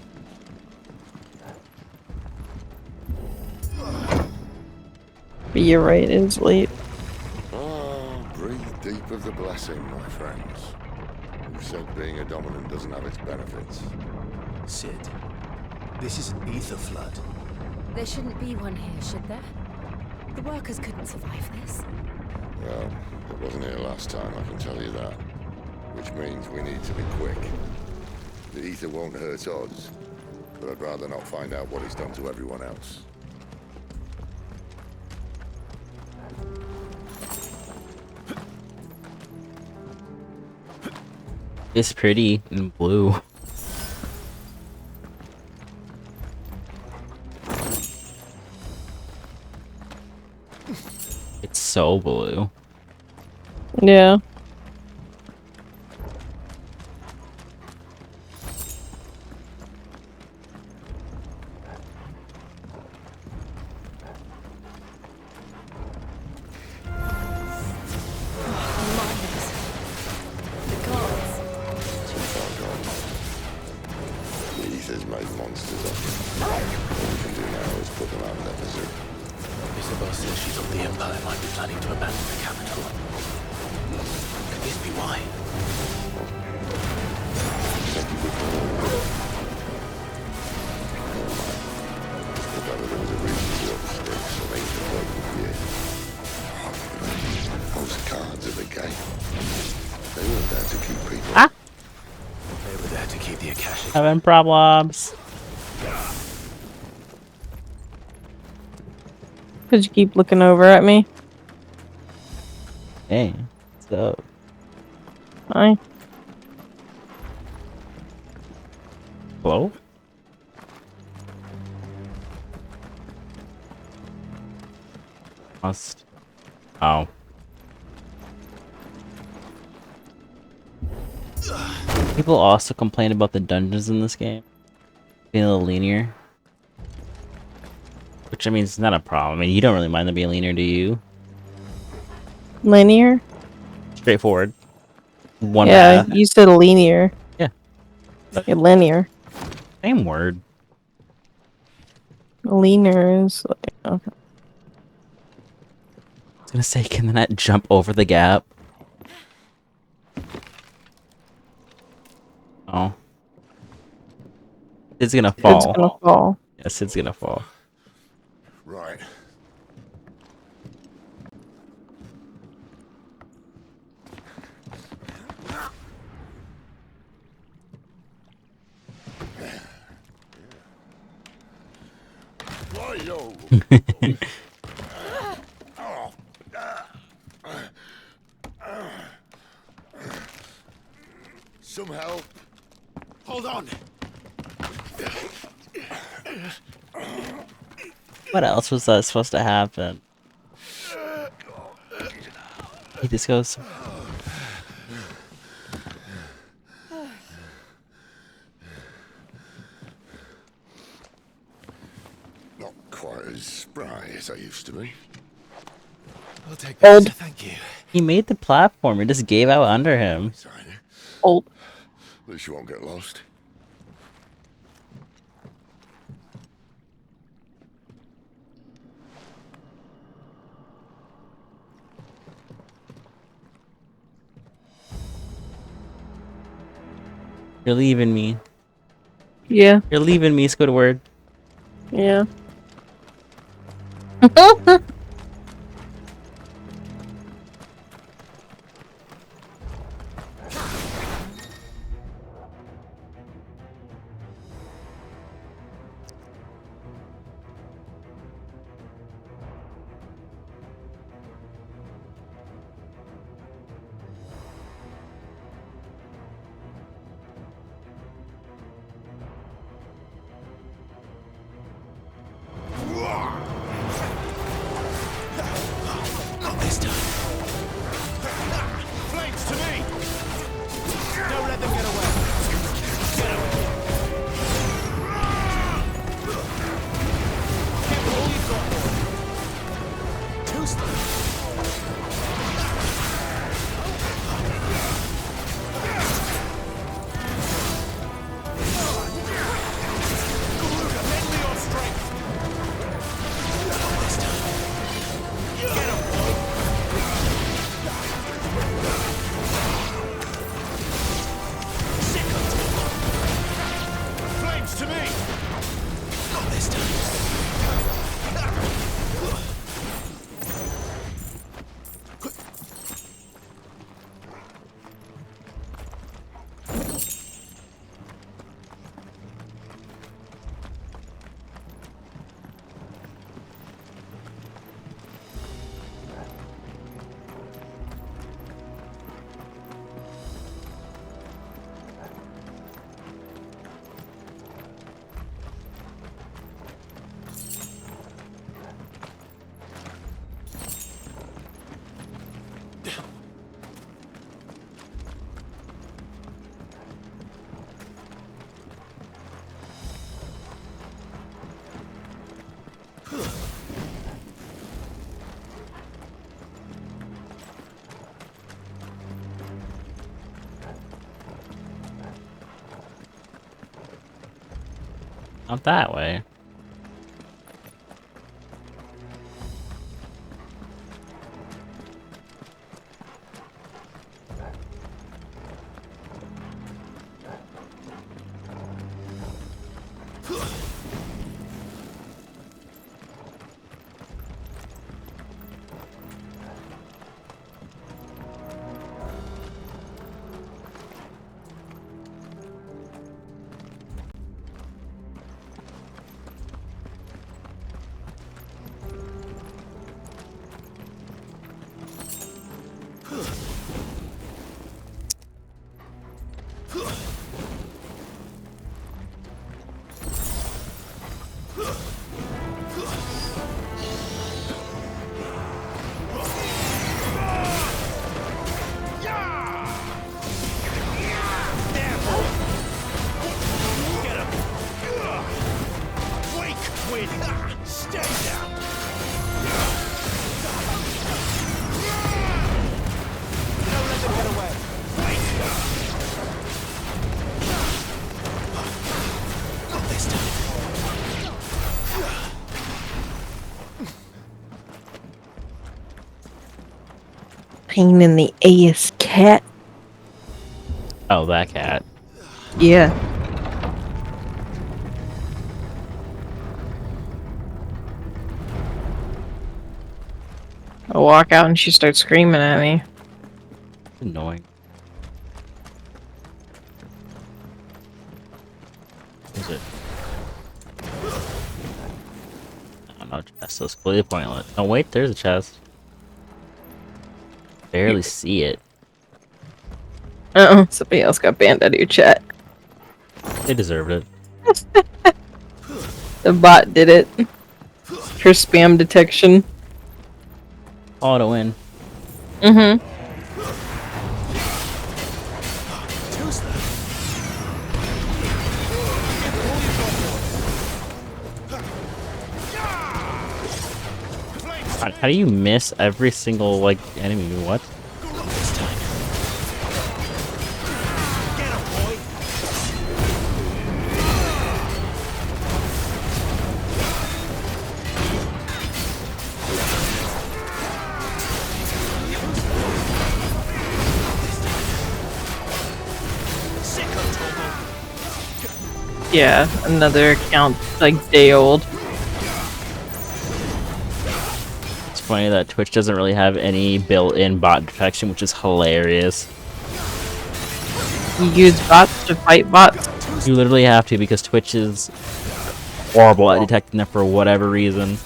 But you're right, it is late. Oh, breathe deep of the blessing, my friends. Who said being a dominant doesn't have its benefits? Sid, this is an ether flood. There shouldn't be one here, should there? The workers couldn't survive this. Well, it wasn't here last time, I can tell you that. Which means we need to be quick. The ether won't hurt us, but I'd rather not find out what it's done to everyone else. It's pretty in blue. It's so blue. Yeah. The ether's made monsters of them. All we can do now is put them out of their misery. Isabel says she thought the Empire might be planning to abandon the capital. Could this be why? If ever there was a reason to up stakes, so they could work with you. Those cards at the gate. They weren't there to keep people. Ah! They were there to keep the Akashic. Having problems. Could you keep looking over at me? Hey, what's up? Hi. Hello? Must. Oh. People also complain about the dungeons in this game being a little linear. Which, I mean, it's not a problem. I mean, you don't really mind them being linear, do you? Linear? Straightforward. One yeah, path. you said linear. Yeah. Yeah, linear. Same word. Linear is like, okay. I was gonna say, can the net jump over the gap? Oh. Sid's gonna fall. It's gonna fall. Yeah, Sid's gonna fall. Right. Righto. Some help. Hold on. What else was that supposed to happen? He just goes. Not quite as spry as I used to be. I'll take this. Thank you. He made the platform. It just gave out under him. Old. At least you won't get lost. You're leaving me. Yeah. You're leaving me, Squidward. Yeah. Not that way. Stay down! Don't let them get away! Not this time. Pain in the ass, cat. Oh, that cat. Yeah. I walk out and she starts screaming at me. Annoying. Is it? I don't know, chest is completely pointless. Oh wait, there's a chest. Barely see it. Somebody else got banned out of your chat. They deserved it. The bot did it. For spam detection. Auto win. Mm-hmm. How do you miss every single, like, enemy? What? Yeah, another account like day old. It's funny that Twitch doesn't really have any built-in bot detection, which is hilarious. You use bots to fight bots? You literally have to, because Twitch is horrible at detecting them for whatever reason.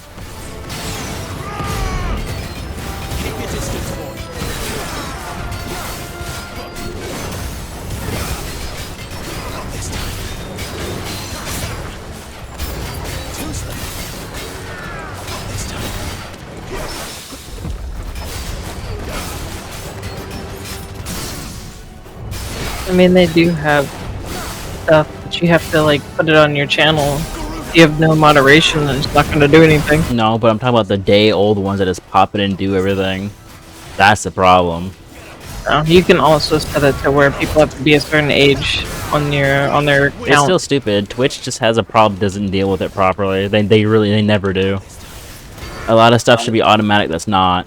I mean, they do have stuff, but you have to like put it on your channel. If you have no moderation, then it's not going to do anything. No, but I'm talking about the day-old ones that just pop in and do everything. That's the problem. You can also set it to where people have to be a certain age on their account. It's still stupid. Twitch just has a problem, doesn't deal with it properly. They never do. A lot of stuff should be automatic, that's not.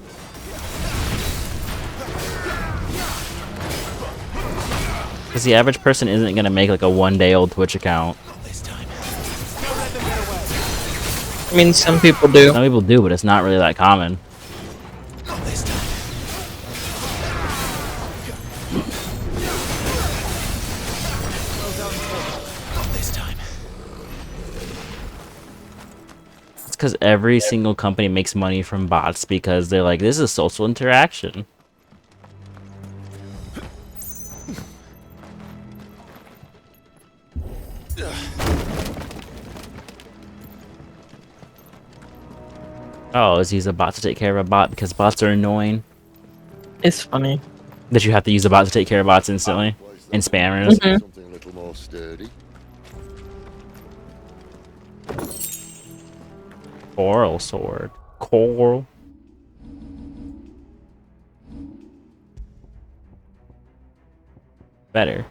Because the average person isn't going to make like a one-day-old Twitch account. I mean, some people do. Some people do, but it's not really that common. It's because every single company makes money from bots because they're like, this is social interaction. Oh, is use a bot to take care of a bot because bots are annoying. It's funny that you have to use a bot to take care of bots instantly and spammers. Something a little more sturdy. Coral sword. Coral. Better.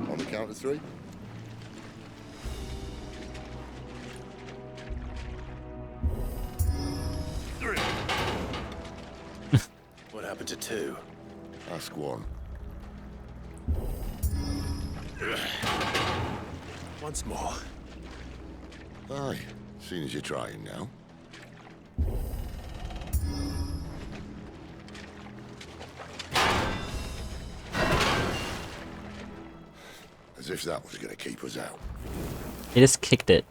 On the count of 3. What happened to 2? Ask 1. Once more. Aye, seeing as you're trying now. As if that was going to keep us out. He just kicked it.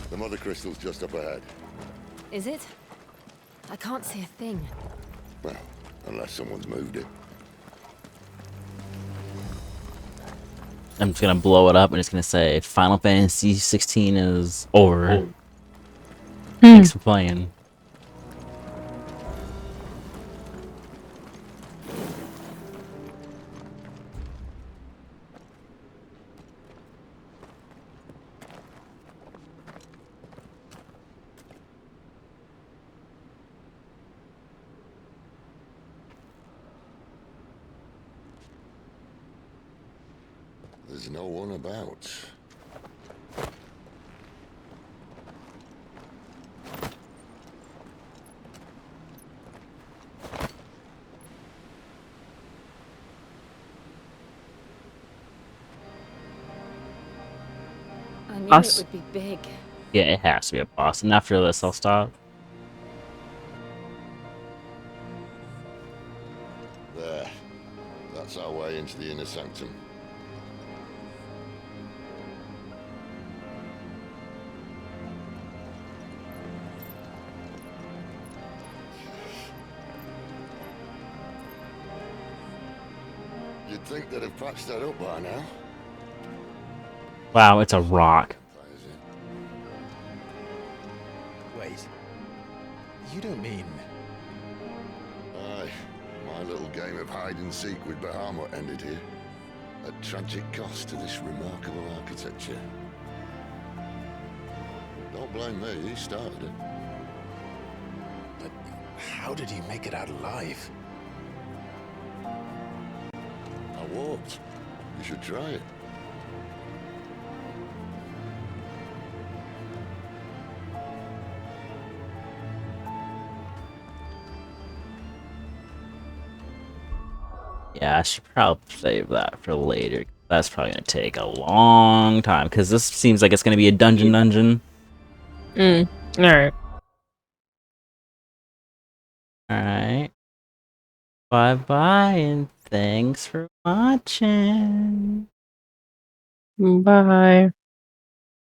The mother crystal's just up ahead. Is it? I can't see a thing. Well, unless someone's moved it. I'm just gonna blow it up and it's gonna say Final Fantasy 16 is over. Thanks for playing. There's no one about. I knew Us. it would be big. Yeah, it has to be a boss. And after this, I'll stop. There. That's our way into the inner sanctum. You'd think they'd have patched that up by now. Wow, it's a rock. Wait. You don't mean... Aye. My little game of hide and seek with Bahamut ended here. At tragic cost to this remarkable architecture. Don't blame me, he started it. But how did he make it out alive? I walked. You should try it. Yeah, I should probably save that for later. That's probably gonna take a long time because this seems like it's gonna be a dungeon. Alright. Alright. Bye bye and thanks for watching. Bye.